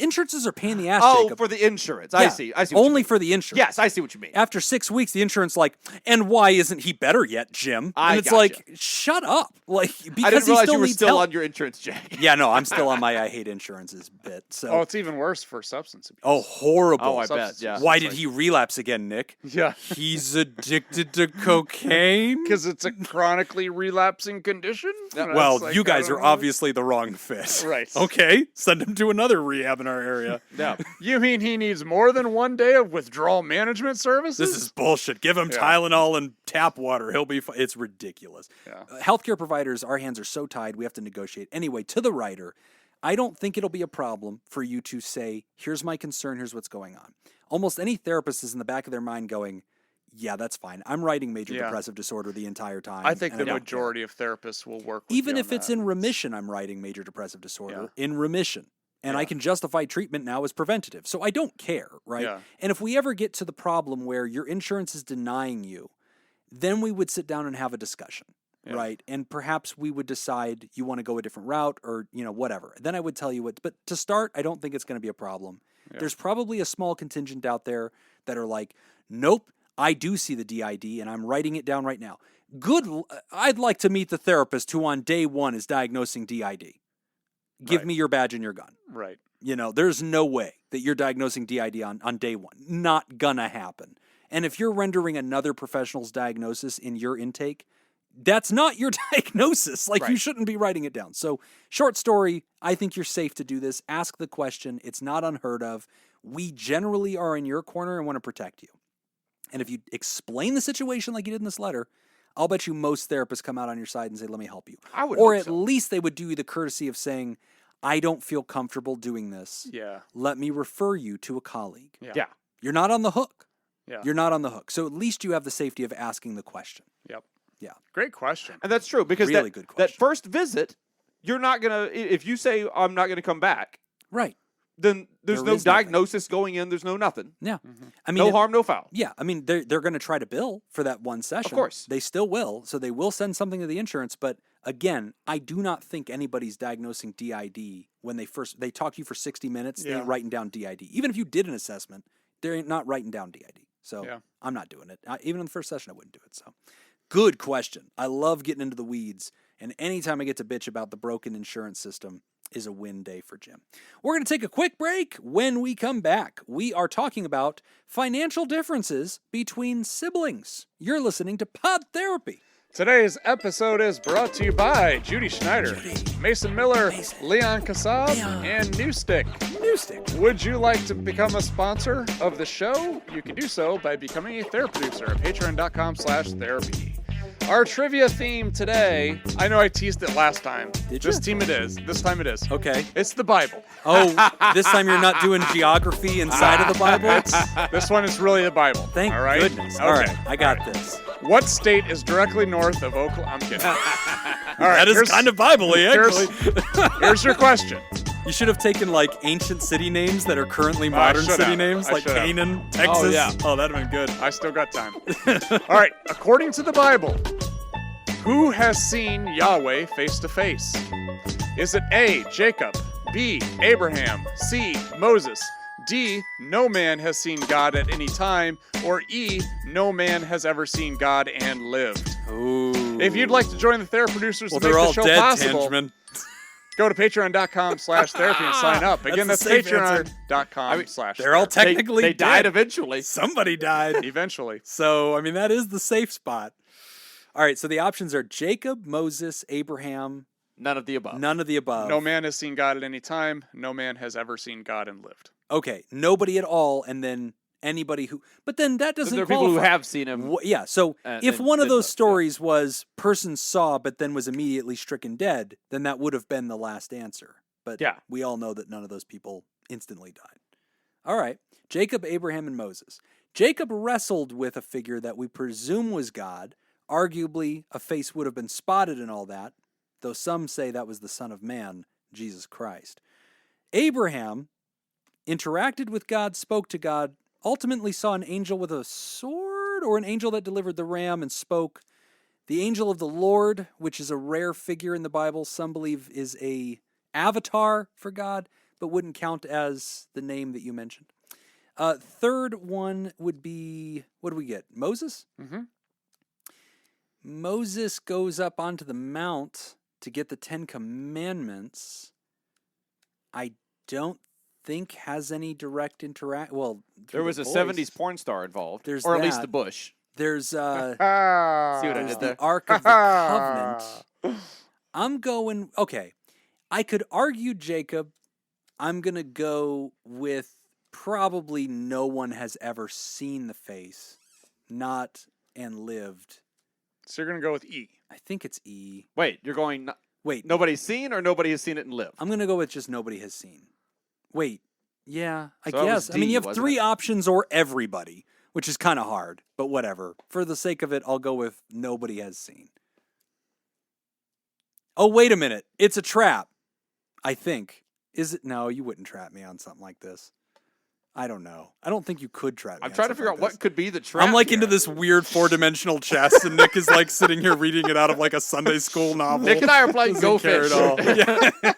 insurances are paying the ass, Oh, Jacob. for the insurance. I Yeah, see. I see. What you Only mean. for the insurance. Yes, I see what you mean. After 6 weeks, the insurance like, and why isn't he better yet, Jim? I And it's gotcha. like, shut up. Like, because I didn't he realize still you were needs still help. on your insurance, Jack. Yeah, no, I'm still on my I hate insurances bit. So, Oh, it's even worse for substance abuse. oh, horrible. Oh, I bet. Substance Yeah. abuse. Why It's did like- he relapse again, Nick? Yeah. He's addicted to cocaine. Because it's a chronically relapsing condition? And Well, it's like, you I guys don't are know. obviously the wrong fit. Right. Okay, send him to another rehab in our area. Yeah. You mean he needs more than 1 day of withdrawal management services? This is bullshit. Give him Yeah. Tylenol and tap water. He'll be fine. It's ridiculous. Yeah. Healthcare providers, our hands are so tied, we have to negotiate. Anyway, to the writer, I don't think it'll be a problem for you to say, here's my concern, here's what's going on. Almost any therapist is in the back of their mind going, yeah, that's fine. I'm writing major Yeah. depressive disorder the entire time. I think and the don't care." majority of therapists will work with Even you if on it's that. in remission, I'm writing major depressive disorder in remission. And I Yeah. can justify treatment now as preventative. So I don't care, right? Yeah. And if we ever get to the problem where your insurance is denying you, then we would sit down and have a discussion, Yeah. right? And perhaps we would decide you want to go a different route or, whatever. Then I would tell you what, but to start, I don't think it's going to be a problem. Yeah. There's probably a small contingent out there that are like, nope, I do see the DID and I'm writing it down right now. I'd like to meet the therapist who on day one is diagnosing DID. Give Right. me your badge and your gun. Right. There's no way that you're diagnosing DID on day one. Not gonna happen. And if you're rendering another professional's diagnosis in your intake, that's not your diagnosis. Like, you Right. shouldn't be writing it down. So, short story, I think you're safe to do this. Ask the question. It's not unheard of. We generally are in your corner and want to protect you. And if you explain the situation like you did in this letter, I'll bet you most therapists come out on your side and say, let me help you. I would. Or hope at so. least they would do you the courtesy of saying, I don't feel comfortable doing this. Yeah. Let me refer you to a colleague. Yeah. Yeah. You're not on the hook. Yeah. You're not on the hook. So at least you have the safety of asking the question. Yep. Yeah. Great question. And that's true because Really good that question. first visit, you're not gonna. If you say I'm not gonna come back, Right. then there's There no is nothing. diagnosis going in. There's no nothing. Yeah. Mm-hmm. I mean, No harm, no foul. Yeah. I mean, they're going to try to bill for that one session. course. They still will. So they will send something to the insurance. But again, I do not think anybody's diagnosing DID when they talk to you for 60 minutes, they Yeah. ain't writing down DID. Even if you did an assessment, they're not writing down DID. So Yeah. I'm not doing it. Even in the first session, I wouldn't do it. So good question. I love getting into the weeds. And anytime I get to bitch about the broken insurance system is a win day for Jim. We're going to take a quick break. When we come back, we are talking about financial differences between siblings. You're listening to Pod Therapy. Today's episode is brought to you by Judy Schneider, Mason Miller, Leon Kassab, and Newstick. Would you like to become a sponsor of the show? You can do so by becoming a therapy producer at patreon.com/therapy. Our trivia theme today, I know I teased it last time. This time it is. Okay. It's the Bible. Oh, this time you're not doing geography inside of the Bible? This one is really the Bible. Thank all right? goodness. Okay. All right, I got this. What state is directly north of Oklahoma? I'm kidding. All right, That is kind of Bible-y, actually. Here's your question. You should have taken, like, ancient city names that are currently modern city names, like Canaan, Texas. Oh, yeah. Oh, that'd have been good. I still got time. All right, according to the Bible, who has seen Yahweh face to face? Is it A, Jacob, B, Abraham, C, Moses, D, no man has seen God at any time, or E, no man has ever seen God and lived? Ooh. If you'd like to join the Therapy Producers to they're make the all show dead, possible, Tangeman. go to patreon.com/therapy and sign up. Again, that's the safe answer. patreon.com/therapy. They're all technically They died dead. eventually. Somebody died. Eventually. So, I mean, that is the safe spot. All right, so the options are Jacob, Moses, Abraham. None of the above. None of the above. No man has seen God at any time. No man has ever seen God and lived. Okay, nobody at all, and then anybody who... But then that doesn't There are people qualify. who have seen him. Yeah, so if and one of did those not, stories was person saw but then was immediately stricken dead, then that would have been the last answer. But Yeah. we all know that none of those people instantly died. All right, Jacob, Abraham, and Moses. Jacob wrestled with a figure that we presume was God. Arguably, a face would have been spotted and all that, though some say that was the Son of Man, Jesus Christ. Abraham interacted with God, spoke to God, ultimately saw an angel with a sword or an angel that delivered the ram and spoke. The angel of the Lord, which is a rare figure in the Bible, some believe is a avatar for God, but wouldn't count as the name that you mentioned. Third one would be, what do we get? Moses? Mm-hmm. Moses goes up onto the mount to get the 10 Commandments. I don't think has any direct interact. Well, There was a 70s porn star involved. There's or at least that. the bush. There's See what I there's did the there? Ark of the Covenant. I'm going, okay, I could argue Jacob. I'm going to go with probably no one has ever seen the face, not and lived. So you're going to go with E. I think it's E. Wait, you're going... Wait. Nobody's seen or nobody has seen it and lived? I'm going to go with just nobody has seen. Wait. Yeah, I So that was guess. I mean, D, you have wasn't 3 it? options or everybody, which is kind of hard, but whatever. For the sake of it, I'll go with nobody has seen. Oh, wait a minute. It's a trap, I think. Is it? No, you wouldn't trap me on something like this. I don't know. I don't think you could trap me I'm on trying to something figure like out what this. could be the trap. I'm like into here. this weird 4-dimensional chess, and Nick is like sitting here reading it out of like a Sunday school novel. Nick and I are playing Go Doesn't care Fish. at all. Yeah.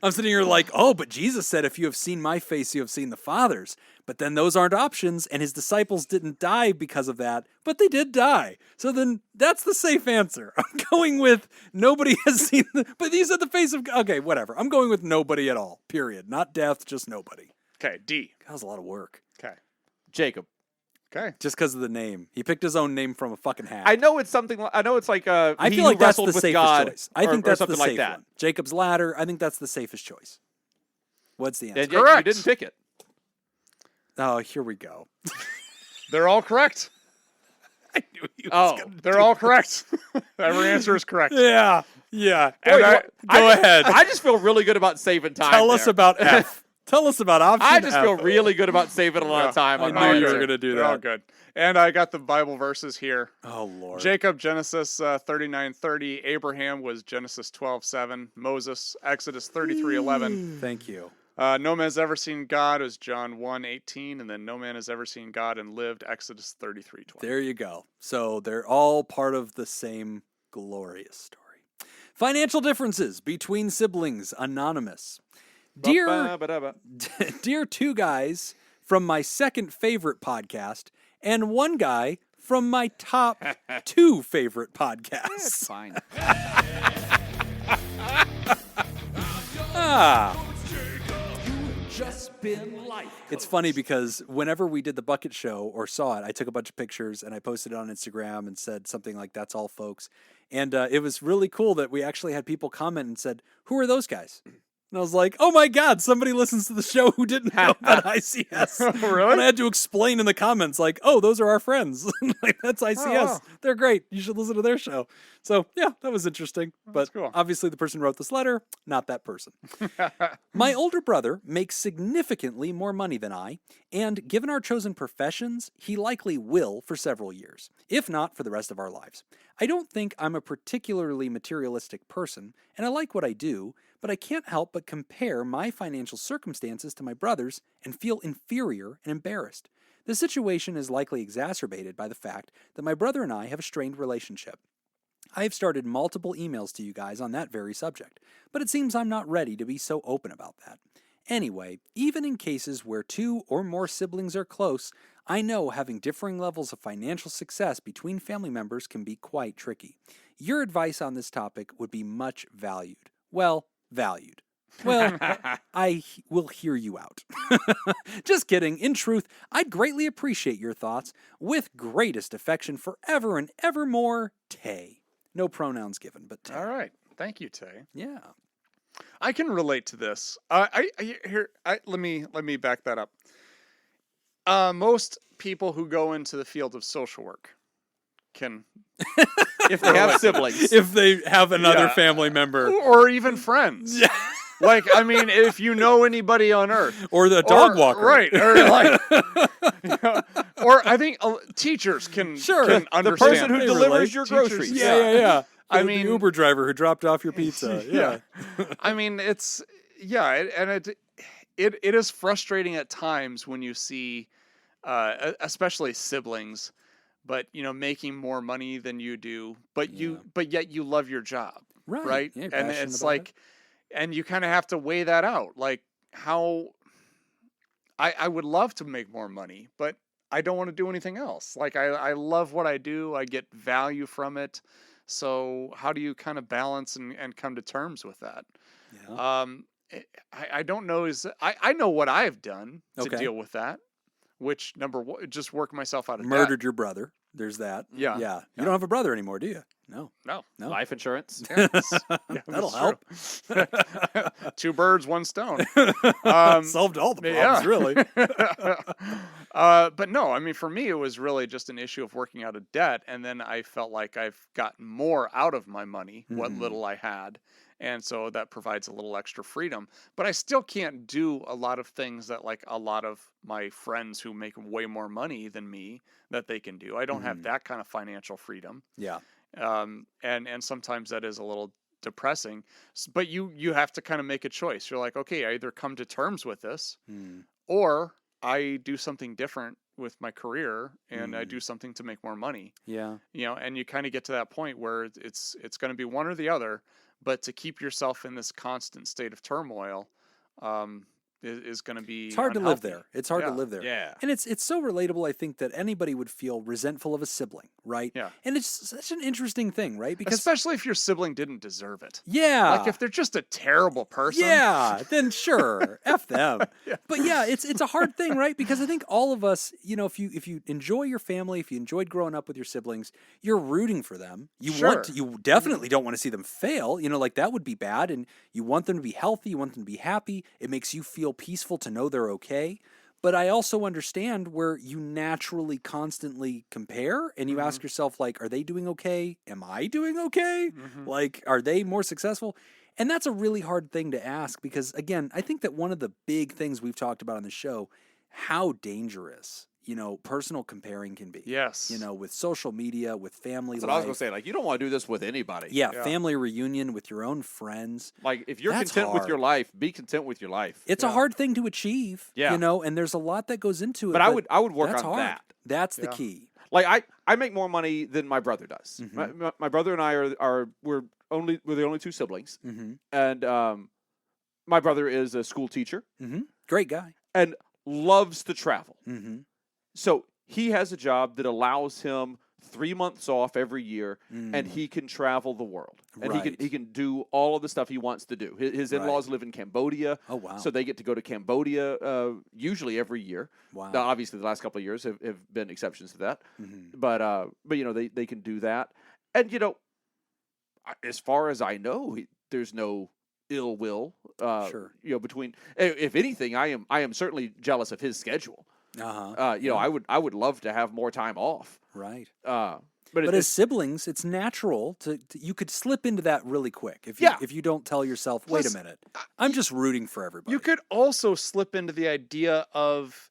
I'm sitting here like, oh, but Jesus said, if you have seen my face, you have seen the Father's. But then those aren't options, and his disciples didn't die because of that, but they did die. So then that's the safe answer. I'm going with nobody has seen but these are the face of God. Okay, whatever. I'm going with nobody at all, period. Not death, just nobody. Okay, D. That was a lot of work. Okay. Jacob. Okay. Just because of the name. He picked his own name from a fucking hat. I know it's something. I know it's like I he feel who like that's wrestled the with safest God, choice. I think or that's the something safe like that. one. Jacob's Ladder, I think that's the safest choice. What's the answer? And yet you Correct. didn't pick it. Oh, here we go. They're all correct. I knew he was Oh, gonna They're all correct. Every answer is correct. Yeah, yeah. And Boy, Go ahead. I just feel really good about saving time. Tell us there. about F. Tell us about option I just F. feel really good about saving a lot of time. I on knew my you were answer. going to do They're all that. good. And I got the Bible verses here. Oh, Lord. Jacob, Genesis 39:30. Abraham was Genesis 12:7. Moses, Exodus 33:11. Thank you. No man has ever seen God was John 1:18, and then no man has ever seen God and lived, Exodus 33:20. There you go. So they're all part of the same glorious story. Financial differences between siblings, anonymous. Dear, dear 2 guys from my second favorite podcast and 1 guy from my top 2 favorite podcasts. It's fine. Ah. Just been like. It's funny because whenever we did the bucket show or saw it, I took a bunch of pictures and I posted it on Instagram and said something like, "That's all, folks." And it was really cool that we actually had people comment and said, "Who are those guys?" And I was like, "Oh my God, somebody listens to the show who didn't know about ICS." Really? And I had to explain in the comments, like, "Oh, those are our friends. Like, that's ICS. wow. They're great. You should listen to their show." So yeah, that was interesting. That's But cool. obviously the person who wrote this letter, not that person. My older brother makes significantly more money than I, and given our chosen professions, he likely will for several years, if not for the rest of our lives. I don't think I'm a particularly materialistic person, and I like what I do, but I can't help but compare my financial circumstances to my brother's and feel inferior and embarrassed. The situation is likely exacerbated by the fact that my brother and I have a strained relationship. I have started multiple emails to you guys on that very subject, but it seems I'm not ready to be so open about that. Anyway, even in cases where 2 or more siblings are close, I know having differing levels of financial success between family members can be quite tricky. Your advice on this topic would be much valued. Well, valued. Well, I will hear you out. Just kidding. In truth, I'd greatly appreciate your thoughts. With greatest affection forever and evermore, Tay. No pronouns given, but Tay. All right. Thank you, Tay. Yeah. I can relate to this. Let me back that up. Most people who go into the field of social work can, If they have siblings. If they have another Yeah. family member. or even friends. Yeah. Like, I mean, if you know anybody on Earth, Or the dog walker. right? Or like, or I think teachers can Sure. can The The understand. person who They delivers relate. your Teachers, groceries. Yeah. I The mean- Uber driver who dropped off your pizza. Yeah. I mean, it's it is frustrating at times when you see, especially siblings, but making more money than you do, but yet you love your job, right? Yeah, you're And passionate it's about like, it. and you kind of have to weigh that out, like how. I would love to make more money, but I don't want to do anything else. Like I love what I do. I get value from it. So how do you kind of balance and come to terms with that? Yeah. I don't know. I know what I've done to Okay. deal with that, which number one, just work myself out of Murdered your brother. There's that. Yeah. Yeah. You Yeah. don't have a brother anymore, do you? No. debt. No. Life insurance. No, yeah, That'll that's help. true. 2 birds, 1 stone. Solved all the problems, Yeah. really. But no, I mean, for me, it was really just an issue of working out of debt. And then I felt like I've gotten more out of my money, what Mhm. little I had. And so that provides a little extra freedom. But I still can't do a lot of things that like a lot of my friends who make way more money than me that they can do. I don't have Mhm. that kind of financial freedom. Yeah. And sometimes that is a little depressing. But you have to kind of make a choice. You're like, okay, I either come to terms with this, Mm. or I do something different with my career and I Mm. do something to make more money. Yeah. And you kind of get to that point where it's going to be one or the other, but to keep yourself in this constant state of turmoil is going to be It's hard to live unhealthy. there. It's hard to Yeah. live there. Yeah. And it's so relatable, I think, that anybody would feel resentful of a sibling, right? Yeah. And it's such an interesting thing, right? Because Especially if your sibling didn't deserve it. yeah. Like if they're just a terrible person. Yeah, then sure, f them. Yeah. But yeah, it's a hard thing, right? Because I think all of us, if you enjoy your family, if you enjoyed growing up with your siblings, you're rooting for them. You Sure. you definitely don't want to see them fail. Like that would be bad, and you want them to be healthy. You want them to be happy. It makes you feel peaceful to know they're okay. But I also understand where you naturally constantly compare and you ask yourself, like, are they doing okay? Am I doing okay? Mhm. Like, are they more successful? And that's a really hard thing to ask because, again, I think that one of the big things we've talked about on the show, how dangerous, personal comparing can be. Yes. With social media, with family That's what I was life. going to say. Like, you don't want to do this with anybody. Yeah, Yeah. family reunion with your own friends. Like, if you're That's content with your hard. life, be content with your life. It's a Yeah. hard thing to achieve. Yeah. And there's a lot that goes into it. But I would work that's on hard. that. That's the Yeah. key. Like I make more money than my brother does. Mhm. My brother and I we're the only 2 siblings, Mm-hmm. and my brother is a school teacher Mm-hmm. Great guy. and loves to travel. Mm-hmm. So he has a job that allows him 3 months off every year, and he can travel the world, and Right. he can do all of the stuff he wants to do. His in-laws live in Cambodia. Oh, wow. So they get to go to Cambodia usually every year. Wow. Now, obviously, the last couple of years have been exceptions to that, Mm-hmm. but they can do that, and as far as I know, there's no ill will. Sure. Between, if anything, I am certainly jealous of his schedule. Uh-huh. I would love to have more time off. Right. But But as siblings, it's natural to you could slip into that really quick if you don't tell yourself, wait a Plus, minute, I'm just rooting for everybody. You could also slip into the idea of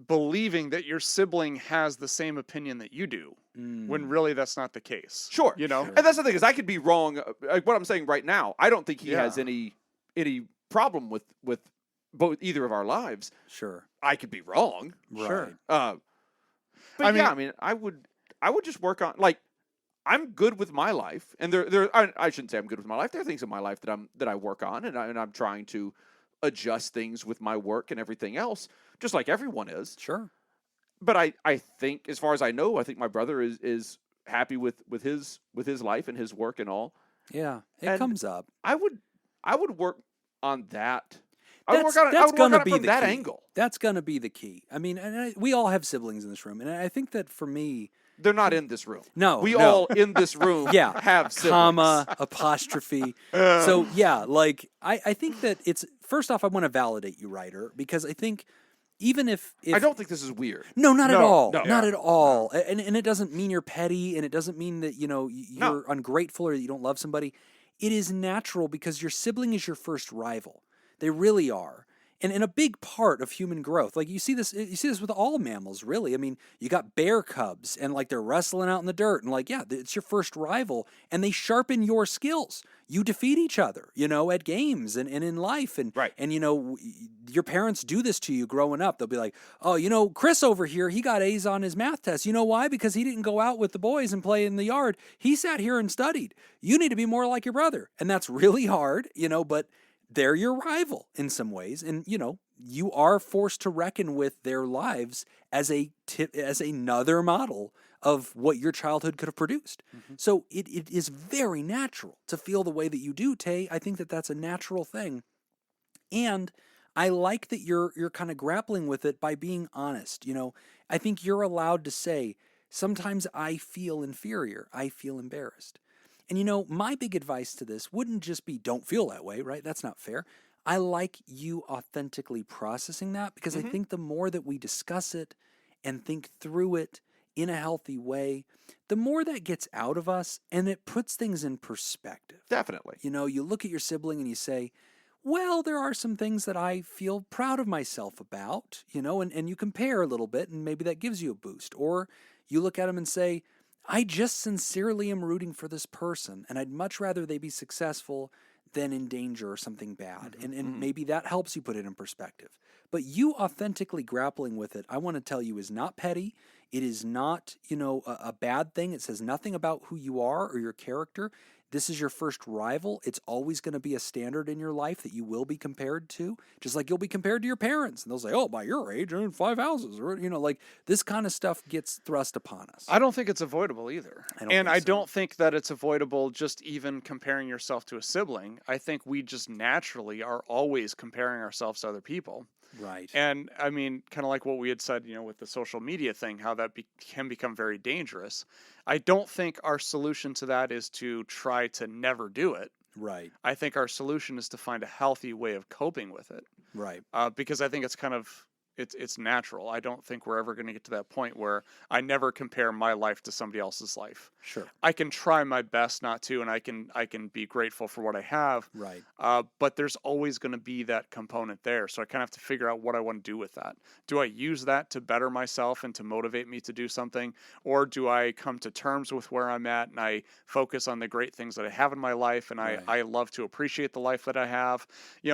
believing that your sibling has the same opinion that you do, when really that's not the case. Sure. You know? Sure. And that's the thing, is I could be wrong. Like what I'm saying right now, I don't think he has any problem with both either of our lives. Sure. I could be wrong. Right. Sure. But I mean- I would just work on, like, I'm good with my life, and I shouldn't say I'm good with my life. There are things in my life that I work on, and I'm trying to adjust things with my work and everything else, just like everyone is. Sure. But I think, as far as I know, I think my brother is happy with his life and his work and all. Yeah. It And comes up. I would work on that. I would That's work on gonna it be from the that key. angle. That's gonna be the key. I mean, we all have siblings in this room, and I think that for me, They're not in this room. no, We no. all in this room Yeah. have siblings. comma, apostrophe. So yeah, like I think that it's first off, I want to validate you, Ryder, because I think even if I don't think this is weird. no, not at No, all, no. not Yeah. at all, and it doesn't mean you're petty, and it doesn't mean that you're No. ungrateful or that you don't love somebody. It is natural because your sibling is your first rival. They really are. And a big part of human growth, like you see this with all mammals, really. I mean, you got bear cubs, and like they're wrestling out in the dirt, and like, yeah, it's your first rival, and they sharpen your skills. You defeat each other, at games and in life, and Right. and your parents do this to you growing up. They'll be like, oh, Chris over here, he got A's on his math test. You know why? Because he didn't go out with the boys and play in the yard. He sat here and studied. You need to be more like your brother, and that's really hard, but they're your rival in some ways, and you are forced to reckon with their lives as another model of what your childhood could have produced. So it is very natural to feel the way that you do, Tay. I think that that's a natural thing, and I like that you're kind of grappling with it by being honest. I think you're allowed to say, sometimes I feel inferior, I feel embarrassed. And my big advice to this wouldn't just be don't feel that way, right? That's not fair. I like you authentically processing that because I think the more that we discuss it and think through it in a healthy way, the more that gets out of us and it puts things in perspective. Definitely. You look at your sibling and you say, well, there are some things that I feel proud of myself about, and you compare a little bit and maybe that gives you a boost. Or you look at them and say, I just sincerely am rooting for this person, and I'd much rather they be successful than in danger or something bad. And maybe that helps you put it in perspective. But you authentically grappling with it, I want to tell you, is not petty. It is not, a bad thing. It says nothing about who you are or your character. This is your first rival. It's always going to be a standard in your life that you will be compared to, just like you'll be compared to your parents. And they'll say, oh, by your age, I own 5 houses. Or, like this kind of stuff gets thrust upon us. I don't think it's avoidable either. I don't think that it's avoidable just even comparing yourself to a sibling. I think we just naturally are always comparing ourselves to other people. Right. And I mean, kind of like what we had said, with the social media thing, how that can become very dangerous. I don't think our solution to that is to try to never do it. Right. I think our solution is to find a healthy way of coping with it. Right. Because I think it's kind of it's natural. I don't think we're ever going to get to that point where I never compare my life to somebody else's life. Sure. I can try my best not to, and I can be grateful for what I have. Right. But there's always going to be that component there. So I kind of have to figure out what I want to do with that. Do I use that to better myself and to motivate me to do something? Or do I come to terms with where I'm at and I focus on the great things that I have in my life and Right. I love to appreciate the life that I have?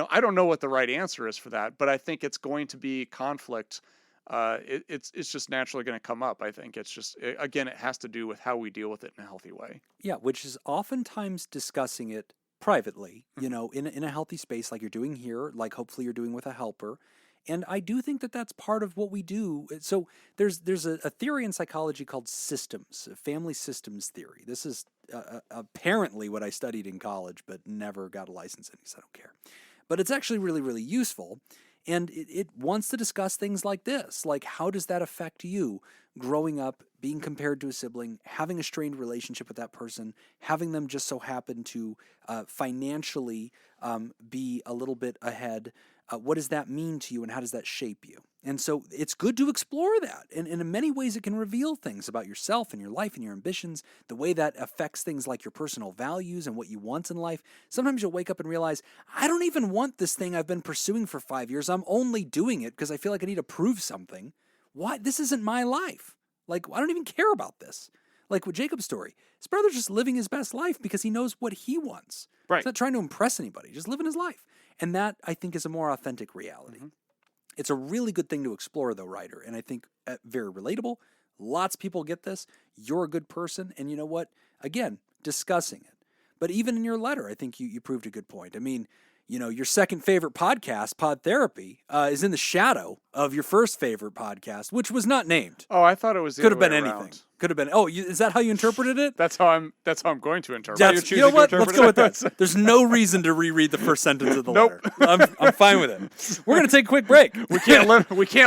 I don't know what the right answer is for that, but I think it's going to be conflict. It's just naturally going to come up. I think it's just, again, it has to do with how we deal with it in a healthy way. Yeah, which is oftentimes discussing it privately, in a healthy space like you're doing here, like hopefully you're doing with a helper, And I do think that that's part of what we do. So there's a theory in psychology called systems, family systems theory. This is apparently what I studied in college, but never got a license in, so I don't care. But it's actually really, really useful. And it wants to discuss things like this, like how does that affect you growing up, being compared to a sibling, having a strained relationship with that person, having them just so happen to financially be a little bit ahead. What does that mean to you and how does that shape you? And so it's good to explore that. And in many ways, it can reveal things about yourself and your life and your ambitions, the way that affects things like your personal values and what you want in life. Sometimes you'll wake up and realize, I don't even want this thing I've been pursuing for 5 years. I'm only doing it because I feel like I need to prove something. Why? This isn't my life. Like, I don't even care about this. Like with Jacob's story, his brother's just living his best life because he knows what he wants. Right. He's not trying to impress anybody, just living his life. And that, I think, is a more authentic reality. Mm-hmm. It's a really good thing to explore, though, Ryder. And I think very relatable. Lots of people get this. You're a good person. And you know what? Again, discussing it. But even in your letter, I think you proved a good point. I mean, you know, your second favorite podcast, Pod Therapy, is in the shadow of your first favorite podcast, which was not named. Oh, I thought it was the Could have other been way anything. around. Could have been. Oh, is that how you interpreted it? That's how I'm going to interpret it. You know what? Let's go with that. There's no reason to reread the first sentence of the letter. I'm fine with it. We're gonna take a quick break. We can't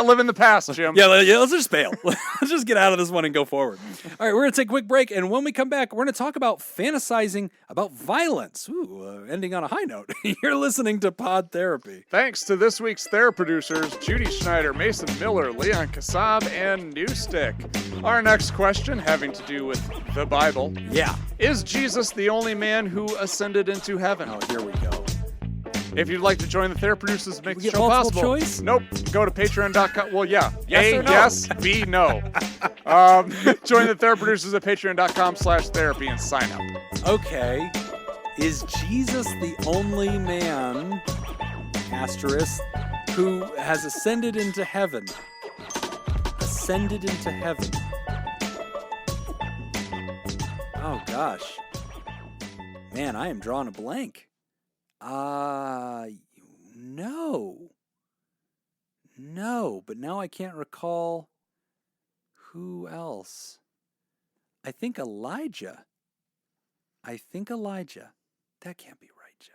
live in the past, Jim. Yeah, let's just bail. Let's just get out of this one and go forward. All right, we're gonna take a quick break, and when we come back, we're gonna talk about fantasizing about violence. Ooh, ending on a high note. You're listening to Pod Therapy. Thanks to this week's producers, Judy Schneider, Mason Miller, Leon Kassab, and Newstick. Our next question, having to do with the Bible. Yeah. Is Jesus the only man who ascended into heaven? Oh, here we go. If you'd like to join the producers to make the show multiple possible. choice? Nope. Go to patreon.com. Well, yeah. Yes A, or no? yes. B, no. Join the producers at patreon.com/therapy and sign up. Okay. Is Jesus the only man, asterisk, who has ascended into heaven? Ascended into heaven. Oh, gosh. Man, I am drawing a blank. No. No, but now I can't recall who else. I think Elijah. That can't be right, Jim.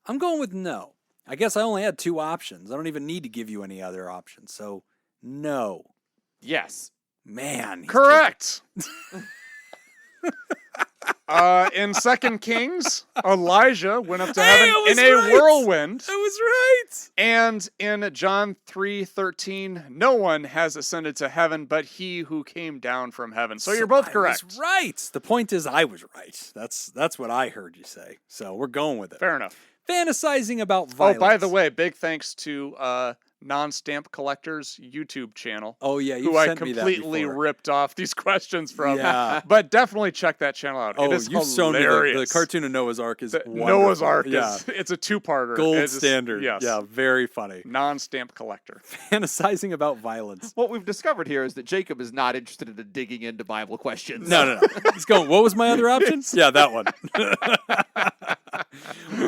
I'm going with no. I guess I only had two options. I don't even need to give you any other options. So, no. Yes. Man. Correct. In 2 Kings, Elijah went up to heaven in a whirlwind. I was right. And in John 3:13, no one has ascended to heaven but he who came down from heaven. So you're both correct. I was right. The point is I was right. That's what I heard you say. So we're going with it. Fair enough. Fantasizing about violence. Oh, by the way, big thanks to Non-Stamp Collectors YouTube channel. Oh, yeah, you who I sent me that completely before. ripped off these questions from. Yeah. But definitely check that channel out. Oh, it is you've shown me hilarious. the cartoon of Noah's Ark is wonderful. Noah's Ark Yeah. is it's a two-parter. Gold standard. Yes. Yeah, very funny. Non-Stamp Collector. Fantasizing about violence. What we've discovered here is that Jacob is not interested in digging into Bible questions. No. He's going, what was my other option? Yeah, that one.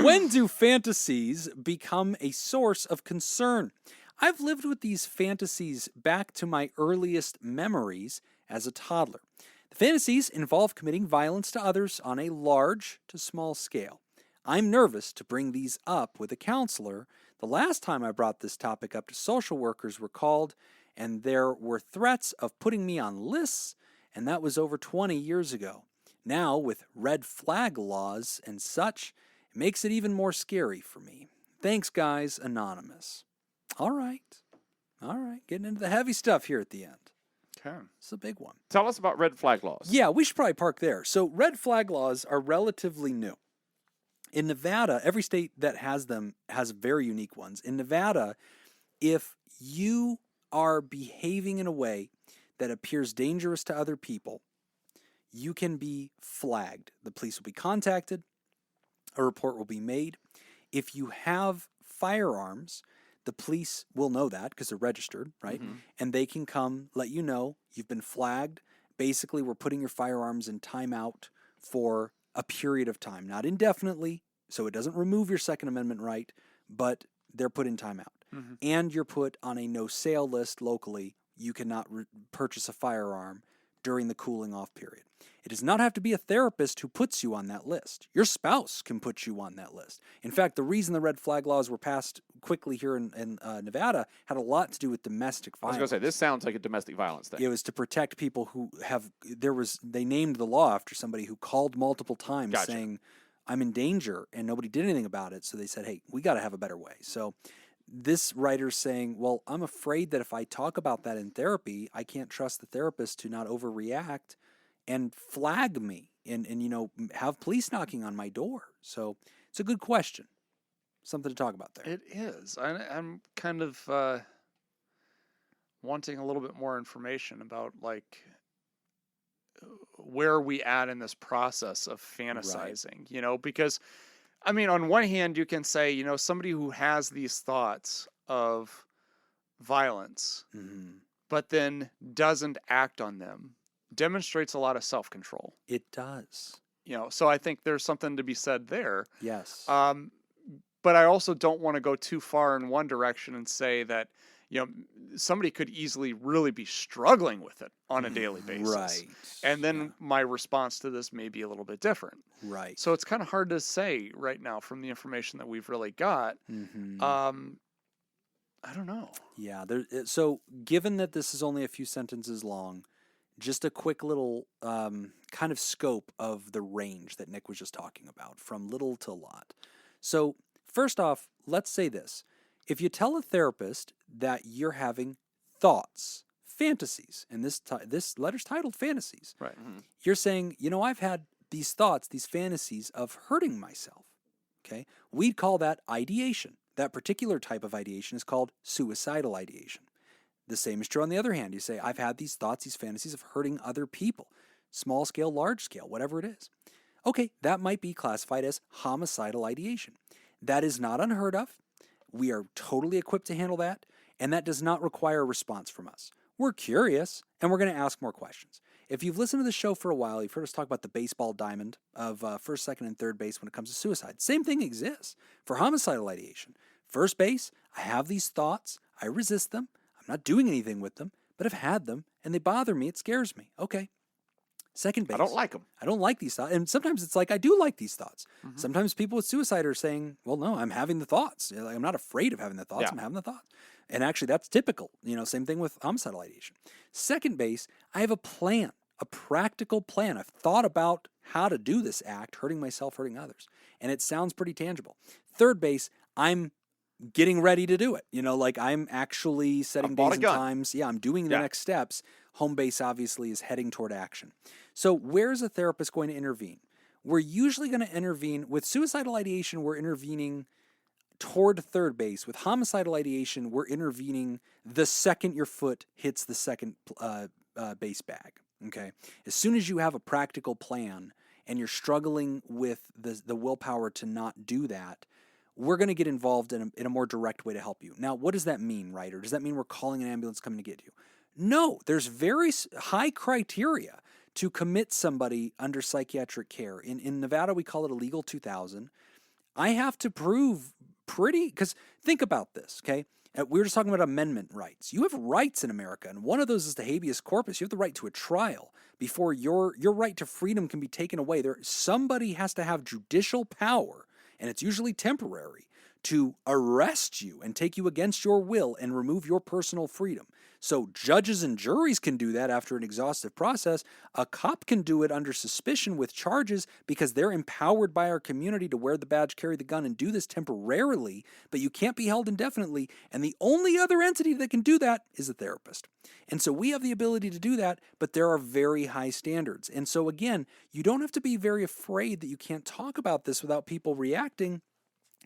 When do fantasies become a source of concern? I've lived with these fantasies back to my earliest memories as a toddler. The fantasies involve committing violence to others on a large to small scale. I'm nervous to bring these up with a counselor. The last time I brought this topic up to social workers were called, and there were threats of putting me on lists, and that was over 20 years ago. Now, with red flag laws and such, it makes it even more scary for me. Thanks, guys. Anonymous. All right. Getting into the heavy stuff here at the end. Okay. It's a big one. Tell us about red flag laws. Yeah, we should probably park there. So red flag laws are relatively new. In Nevada, every state that has them has very unique ones. In Nevada, if you are behaving in a way that appears dangerous to other people, you can be flagged. The police will be contacted. A report will be made. If you have firearms, the police will know that because they're registered, right? Mm-hmm. And they can come let you know you've been flagged. Basically, we're putting your firearms in timeout for a period of time, not indefinitely, so it doesn't remove your Second Amendment right, but they're put in timeout. And you're put on a no sale list locally. You cannot purchase a firearm during the cooling off period. It does not have to be a therapist who puts you on that list. Your spouse can put you on that list. In fact, the reason the red flag laws were passed quickly here in Nevada had a lot to do with domestic violence. I was going to say, this sounds like a domestic violence thing. It was to protect people who they named the law after somebody who called multiple times saying, I'm in danger, and nobody did anything about it. So they said, hey, we got to have a better way. So this writer's saying, well, I'm afraid that if I talk about that in therapy, I can't trust the therapist to not overreact and flag me and have police knocking on my door. So it's a good question. Something to talk about there. It is. I'm kind of wanting a little bit more information about, like, where are we at in this process of fantasizing, because I mean, on one hand, you can say, somebody who has these thoughts of violence, but then doesn't act on them, demonstrates a lot of self-control. It does. So I think there's something to be said there. Yes. But I also don't want to go too far in one direction and say that, somebody could easily really be struggling with it on a daily basis. Right. And then my response to this may be a little bit different. Right. So it's kind of hard to say right now from the information that we've really got. I don't know. Yeah. So given that this is only a few sentences long, just a quick little kind of scope of the range that Nick was just talking about, from little to lot. So first off, let's say this. If you tell a therapist that you're having thoughts, fantasies, and this letter's titled Fantasies, Right. You're saying, I've had these thoughts, these fantasies of hurting myself, okay? We'd call that ideation. That particular type of ideation is called suicidal ideation. The same is true on the other hand. You say, I've had these thoughts, these fantasies of hurting other people, small scale, large scale, whatever it is. Okay, that might be classified as homicidal ideation. That is not unheard of. We are totally equipped to handle that, and that does not require a response from us. We're curious, and we're going to ask more questions. If you've listened to the show for a while, you've heard us talk about the baseball diamond of first, second, and third base when it comes to suicide. Same thing exists for homicidal ideation. First base, I have these thoughts, I resist them, I'm not doing anything with them, but I've had them, and they bother me, it scares me. Okay. Second base. I don't like them. I don't like these thoughts. And sometimes it's like, I do like these thoughts. Sometimes people with suicide are saying, well, no, I'm having the thoughts. I'm not afraid of having the thoughts. Yeah. I'm having the thoughts. And actually, that's typical. Same thing with homicidal ideation. Second base, I have a plan, a practical plan. I've thought about how to do this act, hurting myself, hurting others. And it sounds pretty tangible. Third base, I'm getting ready to do it. Like I'm actually setting days and times. Yeah, I'm doing the next steps. Home base obviously is heading toward action. So where's a therapist going to intervene? We're usually going to intervene with suicidal ideation. We're intervening toward third base. With homicidal ideation, we're intervening the second your foot hits the second base bag. Okay. As soon as you have a practical plan and you're struggling with the willpower to not do that, we're going to get involved in a more direct way to help you. Now, what does that mean, writer? Does that mean we're calling an ambulance coming to get you? No, there's very high criteria to commit somebody under psychiatric care. In Nevada, we call it a legal 2000. I have to prove because think about this, okay? We were just talking about amendment rights. You have rights in America, and one of those is the habeas corpus. You have the right to a trial before your right to freedom can be taken away. Somebody has to have judicial power, and it's usually temporary, to arrest you and take you against your will and remove your personal freedom. So judges and juries can do that after an exhaustive process. A cop can do it under suspicion with charges because they're empowered by our community to wear the badge, carry the gun, and do this temporarily, but you can't be held indefinitely. And the only other entity that can do that is a therapist. And so we have the ability to do that, but there are very high standards. And so again, you don't have to be very afraid that you can't talk about this without people reacting.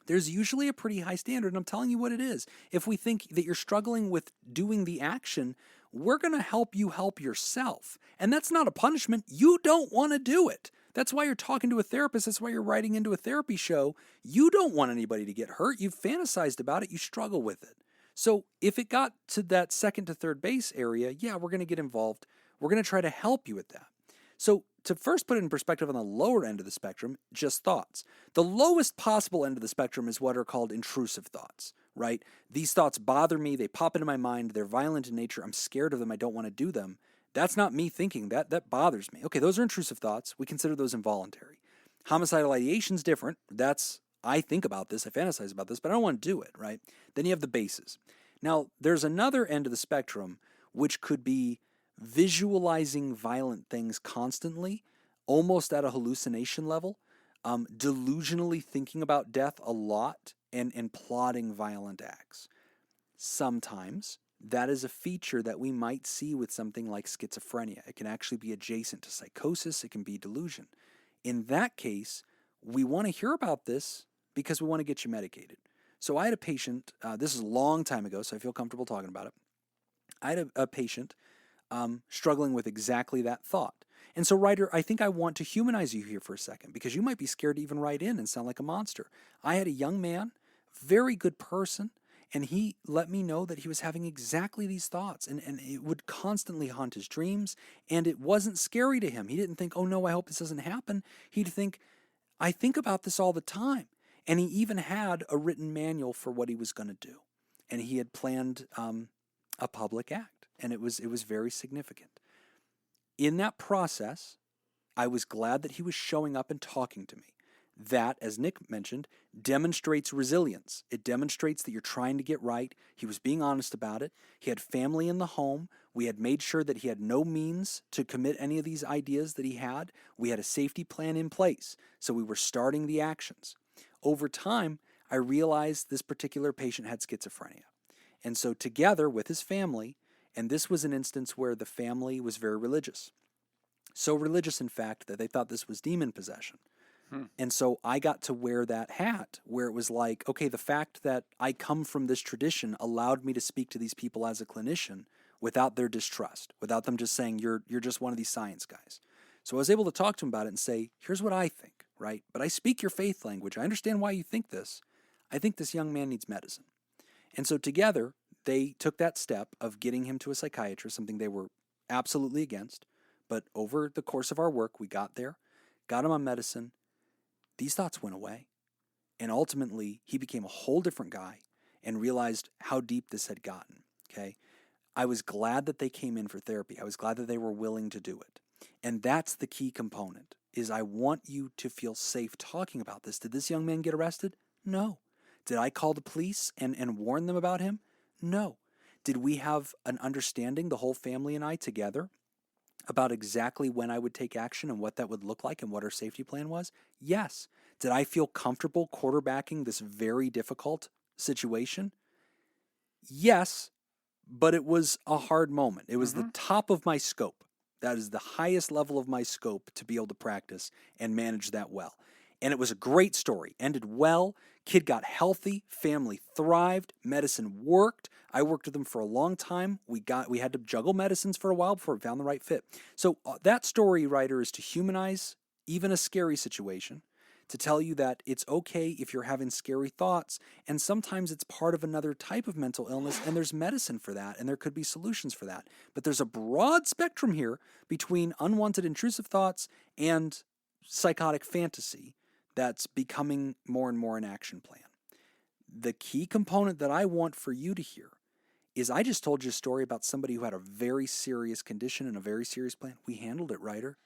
There's usually a pretty high standard, and I'm telling you what it is. If we think that you're struggling with doing the action, we're going to help you help yourself. And that's not a punishment. You don't want to do it. That's why you're talking to a therapist. That's why you're writing into a therapy show. You don't want anybody to get hurt. You've fantasized about it. You struggle with it. So if it got to that second to third base area, yeah, we're going to get involved. We're going to try to help you with that. So to first put it in perspective on the lower end of the spectrum, just thoughts. The lowest possible end of the spectrum is what are called intrusive thoughts, right? These thoughts bother me. They pop into my mind. They're violent in nature. I'm scared of them. I don't want to do them. That's not me thinking. That bothers me. Okay, those are intrusive thoughts. We consider those involuntary. Homicidal ideation's different. I think about this, I fantasize about this, but I don't want to do it, right? Then you have the bases. Now, there's another end of the spectrum, which could be visualizing violent things constantly, almost at a hallucination level, delusionally thinking about death a lot, and plotting violent acts. Sometimes that is a feature that we might see with something like schizophrenia. It can actually be adjacent to psychosis. It can be delusion. In that case, we want to hear about this because we want to get you medicated. So I had a patient, this is a long time ago, so I feel comfortable talking about it. I had a patient struggling with exactly that thought. And so, writer, I think I want to humanize you here for a second because you might be scared to even write in and sound like a monster. I had a young man, very good person, and he let me know that he was having exactly these thoughts, and it would constantly haunt his dreams, and it wasn't scary to him. He didn't think, oh no, I hope this doesn't happen. He'd think, I think about this all the time. And he even had a written manual for what he was going to do. And he had planned a public act, and it was very significant. In that process, I was glad that he was showing up and talking to me. That, as Nick mentioned, demonstrates resilience. It demonstrates that you're trying to get right. He was being honest about it. He had family in the home. We had made sure that he had no means to commit any of these ideas that he had. We had a safety plan in place, so we were starting the actions. Over time, I realized this particular patient had schizophrenia. And so together with his family, and this was an instance where the family was very religious. So religious, in fact, that they thought this was demon possession. And so I got to wear that hat where it was like, okay, the fact that I come from this tradition allowed me to speak to these people as a clinician without their distrust, without them just saying, you're just one of these science guys. So I was able to talk to him about it and say, here's what I think, right? But I speak your faith language. I understand why you think this. I think this young man needs medicine. And so together, they took that step of getting him to a psychiatrist, something they were absolutely against. But over the course of our work, we got there, got him on medicine. These thoughts went away. And ultimately, he became a whole different guy and realized how deep this had gotten, okay? I was glad that they came in for therapy. I was glad that they were willing to do it. And that's the key component, is I want you to feel safe talking about this. Did this young man get arrested? No. Did I call the police and warn them about him? No. Did we have an understanding, the whole family and I together, about exactly when I would take action and what that would look like and what our safety plan was? Yes. Did I feel comfortable quarterbacking this very difficult situation? Yes, but it was a hard moment. It was the top of my scope. That is the highest level of my scope to be able to practice and manage that well. And it was a great story. Ended well. Kid got healthy. Family thrived. Medicine worked. I worked with them for a long time. We had to juggle medicines for a while before we found the right fit. So that story, writer, is to humanize even a scary situation, to tell you that it's okay if you're having scary thoughts, and sometimes it's part of another type of mental illness, and there's medicine for that, and there could be solutions for that. But there's a broad spectrum here between unwanted intrusive thoughts and psychotic fantasy that's becoming more and more an action plan. The key component that I want for you to hear is I just told you a story about somebody who had a very serious condition and a very serious plan. We handled it, writer.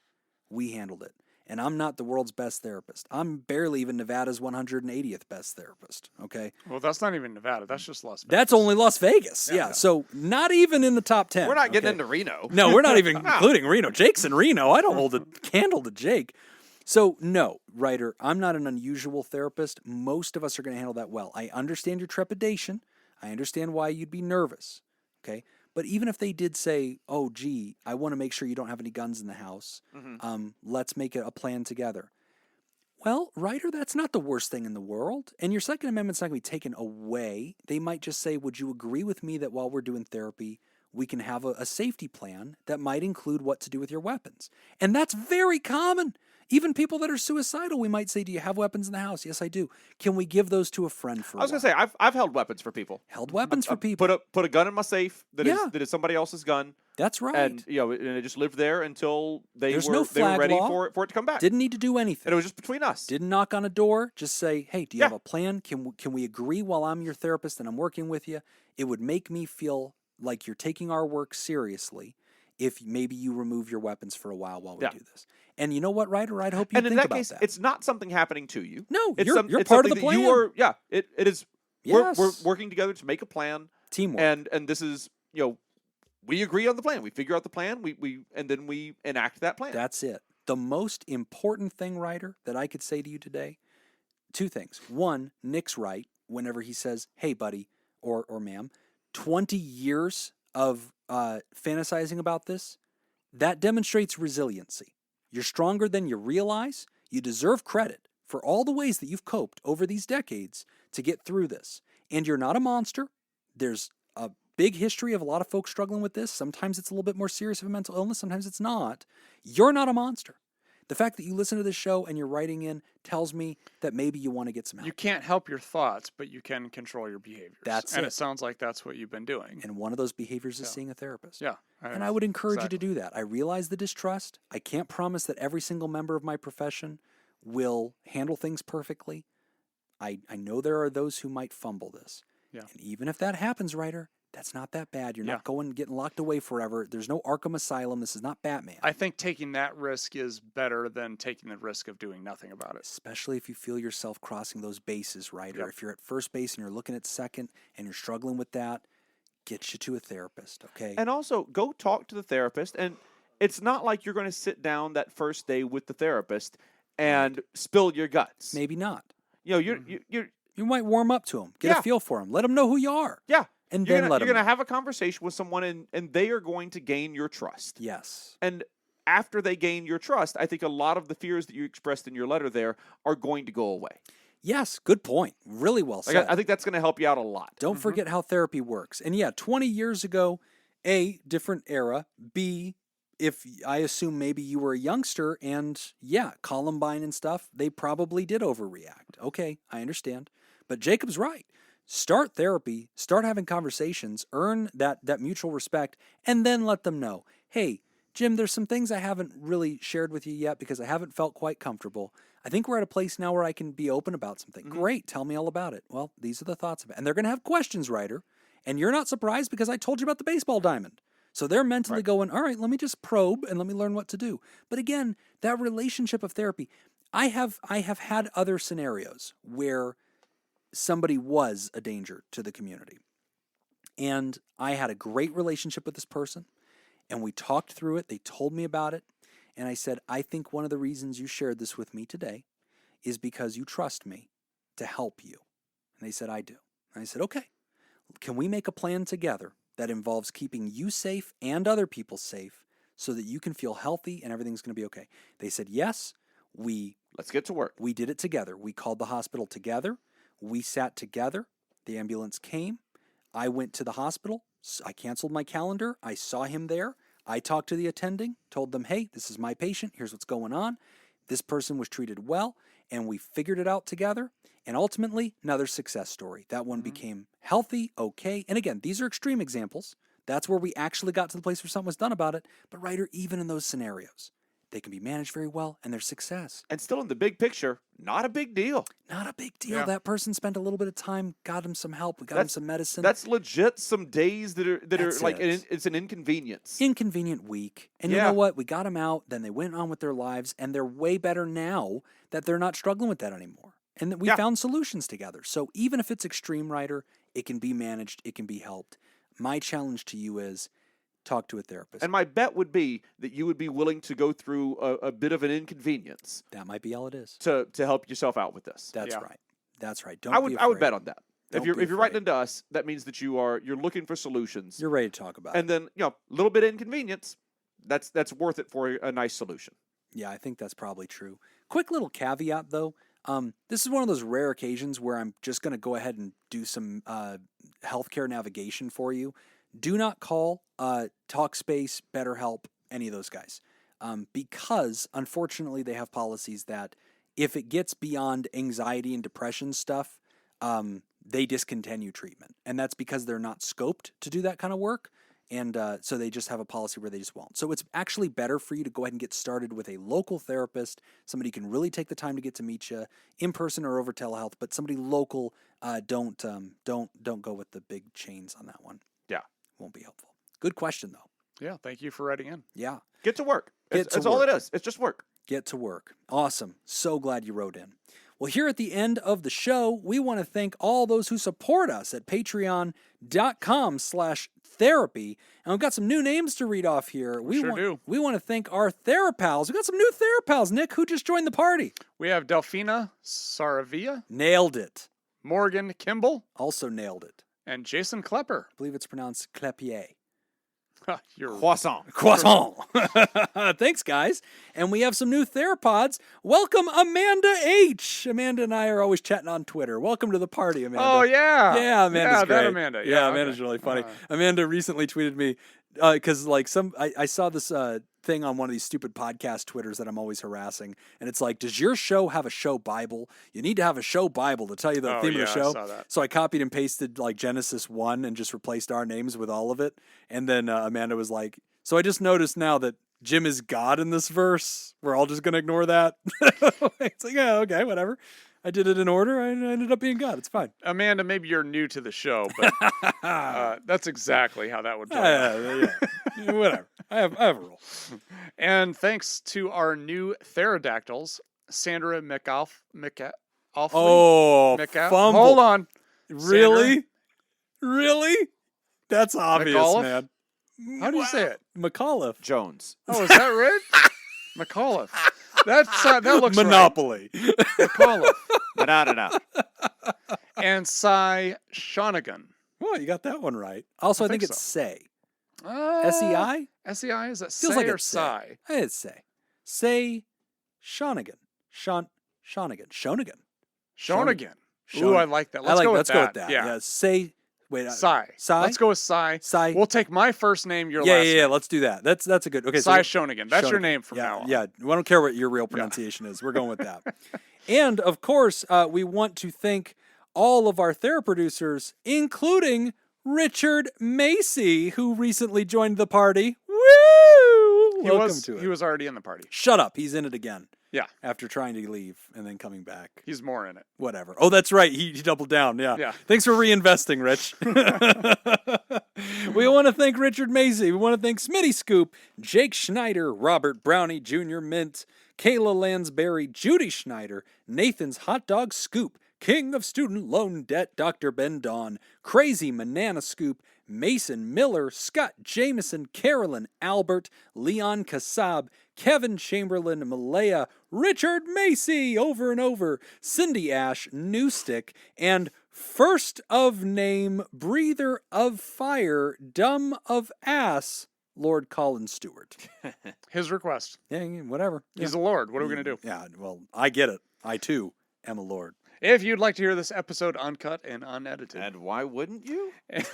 We handled it. And I'm not the world's best therapist. I'm barely even Nevada's 180th best therapist, okay? Well, that's not even Nevada. That's just Las Vegas. That's only Las Vegas, yeah. So not even in the top 10. We're not getting into Reno. No, we're not even including Reno. Jake's in Reno. I don't hold a candle to Jake. So no, writer, I'm not an unusual therapist. Most of us are going to handle that well. I understand your trepidation. I understand why you'd be nervous, okay? But even if they did say, oh, gee, I want to make sure you don't have any guns in the house. Let's make a plan together. Well, writer, that's not the worst thing in the world. And your Second Amendment's not going to be taken away. They might just say, would you agree with me that while we're doing therapy, we can have a safety plan that might include what to do with your weapons? And that's very common. Even people that are suicidal, we might say, do you have weapons in the house? Yes, I do. Can we give those to a friend for I was going to say, I've held weapons for people. Held weapons for people. Put a gun in my safe that Yeah. is somebody else's gun. That's right. And and it just lived there until they There's were no they were flag ready law. for it to come back. Didn't need to do anything. And it was just between us. Didn't knock on a door. Just say, hey, do you have Yeah. a plan? Can we agree while I'm your therapist and I'm working with you? It would make me feel like you're taking our work seriously if maybe you remove your weapons for a while we Yeah. do this. And you know what, Ryder? I'd hope you And in think that about case, that. it's not something happening to you. No, It's you're it's part of the something that plan. You are, it is. Yes. We're working together to make a plan. Teamwork. And this is, we agree on the plan. We figure out the plan. And then we enact that plan. That's it. The most important thing, Ryder, that I could say to you today, two things. One, Nick's right whenever he says, hey, buddy, or ma'am, 20 years of fantasizing about this, that demonstrates resiliency. You're stronger than you realize. You deserve credit for all the ways that you've coped over these decades to get through this. And you're not a monster. There's a big history of a lot of folks struggling with this. Sometimes it's a little bit more serious of a mental illness. Sometimes it's not. You're not a monster. The fact that you listen to this show and you're writing in tells me that maybe you want to get some help. You can't help your thoughts, but you can control your behaviors. That's and it. it sounds like that's what you've been doing. And one of those behaviors is seeing a therapist. Yeah. And I would encourage you to do that. I realize the distrust. I can't promise that every single member of my profession will handle things perfectly. I know there are those who might fumble this. Yeah. And even if that happens, Ryder, that's not that bad. You're not getting locked away forever. There's no Arkham Asylum. This is not Batman. I think taking that risk is better than taking the risk of doing nothing about it. Especially if you feel yourself crossing those bases, Ryder. Yep. If you're at first base and you're looking at second and you're struggling with that, get you to a therapist, okay? And also, go talk to the therapist. And it's not like you're going to sit down that first day with the therapist and spill your guts. Maybe not. You're You might warm up to them, get a feel for them, let them know who you are. Yeah. And you're then let them going to have a conversation with someone, and they are going to gain your trust. Yes. And after they gain your trust, I think a lot of the fears that you expressed in your letter there are going to go away. Yes, good point. Really well said. I think that's going to help you out a lot. Don't forget how therapy works. And 20 years ago, A, different era. B, if I assume maybe you were a youngster and Columbine and stuff, they probably did overreact. Okay, I understand. But Jacob's right. Start therapy, start having conversations, earn that mutual respect, and then let them know, hey, Jim, there's some things I haven't really shared with you yet because I haven't felt quite comfortable. I think we're at a place now where I can be open about something. Great, tell me all about it. Well, these are the thoughts of it. And they're going to have questions, Ryder. And you're not surprised because I told you about the baseball diamond. So they're mentally going, all right, let me just probe and let me learn what to do. But again, that relationship of therapy, I have had other scenarios where somebody was a danger to the community. And I had a great relationship with this person, and we talked through it. They told me about it, and I said, I think one of the reasons you shared this with me today is because you trust me to help you. And they said, I do. And I said, okay, can we make a plan together that involves keeping you safe and other people safe so that you can feel healthy and everything's going to be okay? They said, yes. Let's get to work. We did it together. We called the hospital together. We sat together. The ambulance came. I went to the hospital. I canceled my calendar. I saw him there. I talked to the attending, told them, hey, this is my patient. Here's what's going on. This person was treated well, and we figured it out together. And ultimately, another success story. That one became healthy, okay. And again, these are extreme examples. That's where we actually got to the place where something was done about it. But Ryder, even in those scenarios, they can be managed very well, and they're success. And still in the big picture, not a big deal. Not a big deal. Yeah. That person spent a little bit of time, got him some help, we got him some medicine. That's legit some days that are That's like it. it's an inconvenience. Inconvenient week. And you know what? We got them out, then they went on with their lives, and they're way better now that they're not struggling with that anymore. And that we found solutions together. So even if it's extreme, Ryder, it can be managed, it can be helped. My challenge to you is talk to a therapist. And my bet would be that you would be willing to go through a bit of an inconvenience That might be all it is. to help yourself out with this. That's right. That's right. I would bet on that. Don't If be you're writing afraid. into us, that means that you're looking for solutions. You're ready to talk about it. And then, a little bit of inconvenience, that's worth it for a nice solution. Yeah, I think that's probably true. Quick little caveat, though. This is one of those rare occasions where I'm just going to go ahead and do some healthcare navigation for you. Do not call TalkSpace, BetterHelp, any of those guys. because unfortunately they have policies that if it gets beyond anxiety and depression stuff, they discontinue treatment. And that's because they're not scoped to do that kind of work. And so they just have a policy where they just won't. So it's actually better for you to go ahead and get started with a local therapist, somebody who can really take the time to get to meet you in person or over telehealth, but somebody local. Don't go with the big chains on that one. Yeah. Won't be helpful. Good question, though. Yeah, thank you for writing in. Yeah. Get to work. Get to That's all work. it is. It's just work. Get to work. Awesome. So glad you wrote in. Well, here at the end of the show, we want to thank all those who support us at patreon.com/therapy. And we've got some new names to read off here. We want to thank our Therapals. We've got some new Therapals. Nick, who just joined the party? We have Delphina Saravia, Nailed it. Morgan Kimball, Also nailed it. and Jason Klepper. I believe it's pronounced Clepier. You're Croissant. Croissant. Thanks, guys. And we have some new Theropods. Welcome, Amanda H. Amanda and I are always chatting on Twitter. Welcome to the party, Amanda. Oh, yeah. Yeah, Amanda's great. That Amanda. Yeah, Amanda's really funny. Amanda recently tweeted me, because like I saw this thing on one of these stupid podcast Twitters that I'm always harassing, and it's like, does your show have a show Bible? You need to have a show Bible to tell you the theme of the show. I saw that. So I copied and pasted like Genesis 1 and just replaced our names with all of it. And then Amanda was like, so I just noticed now that Jim is God in this verse. We're all just going to ignore that. It's like, yeah, okay, whatever. I did it in order. I ended up being God. It's fine. Amanda, maybe you're new to the show, but that's exactly how that would play out. Yeah, whatever. I have a rule. And thanks to our new Therodactyls, Sandra McAuliffe. Oh, fumble. Hold on. Really? Really? That's obvious, McAuliffe? man. How do you say it? McAuliffe. Jones. Oh, is that right? McAuliffe. That looks Monopoly. right. McAuliffe. No. And Cy Shonigan. Well, you got that one right. Also, I think it's Say. S-E-I? S-E-I? Is that Feels Say like or it's Cy? It's Say. Say Shonigan. Shonigan. Shonigan. Ooh, I like that. Let's go with that. Yeah. Say. Wait. Cy. Let's go with Cy. Cy. We'll take my first name, your last name. Yeah. Let's do that. That's a good. Okay. Cy Shonigan. That's your name from now on. Yeah. I don't care what your real pronunciation is. We're going with that. And of course, we want to thank all of our Theraproducers, including Richard Macy, who recently joined the party. Woo! Welcome to it. He was already in the party. Shut up. He's in it again. Yeah. After trying to leave and then coming back. He's more in it. Whatever. Oh, that's right. He doubled down. Yeah. Thanks for reinvesting, Rich. We want to thank Richard Macy. We want to thank Smitty Scoop, Jake Schneider, Robert Brownie Jr. Mint, Kayla Lansbury, Judy Schneider, Nathan's Hot Dog Scoop, King of Student Loan Debt, Dr. Ben Don, Crazy Banana Scoop, Mason Miller, Scott Jameson, Carolyn Albert, Leon Kassab, Kevin Chamberlain, Malaya, Richard Macy, over and over, Cindy Ash, Newstick, and first of name, breather of fire, dumb of ass, Lord Colin Stewart. His request. Yeah, whatever. He's a lord. What are we going to do? Yeah, well, I get it. I, too, am a lord. If you'd like to hear this episode uncut and unedited. And why wouldn't you? And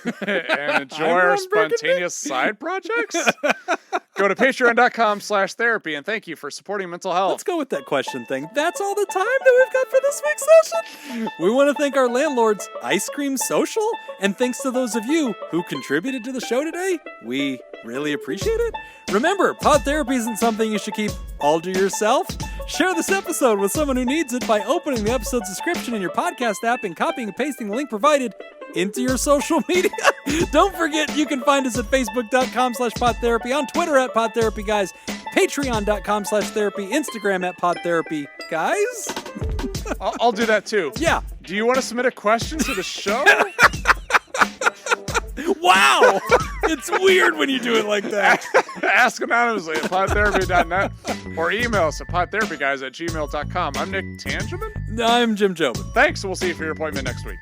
enjoy our spontaneous side projects, go to patreon.com/therapy, and thank you for supporting mental health. Let's go with that question thing. That's all the time that we've got for this week's session. We want to thank our landlords, Ice Cream Social, and thanks to those of you who contributed to the show today. We really appreciate it. Remember, pod therapy isn't something you should keep all to yourself. Share this episode with someone who needs it by opening the episode's description in your podcast app and copying and pasting the link provided into your social media. Don't forget, you can find us at facebook.com/podtherapy, on Twitter at PodTherapyGuys, patreon.com/therapy, Instagram at PodTherapyGuys. I'll do that too. Yeah. Do you want to submit a question to the show? Wow! It's weird when you do it like that. Ask anonymously at podtherapy.net or email us at podtherapyguys@gmail.com. I'm Nick Tangeman. I'm Jim Jobin. Thanks. We'll see you for your appointment next week.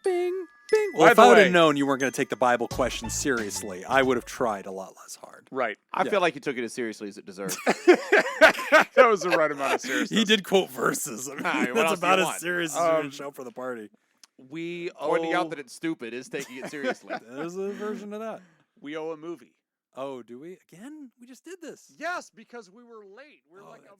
Bing, bing. Well, By if the I would way- have known you weren't going to take the Bible question seriously, I would have tried a lot less hard. Right. I feel like you took it as seriously as it deserved. That was the right amount of seriousness. He did quote verses. I mean, what that's else do about you as want? serious as you're going to show for the party. Pointing out that it's stupid is taking it seriously. There's a version of that. we owe a movie. Oh, do we? Again? We just did this. Yes, because we were late. We're Oh, like that's right.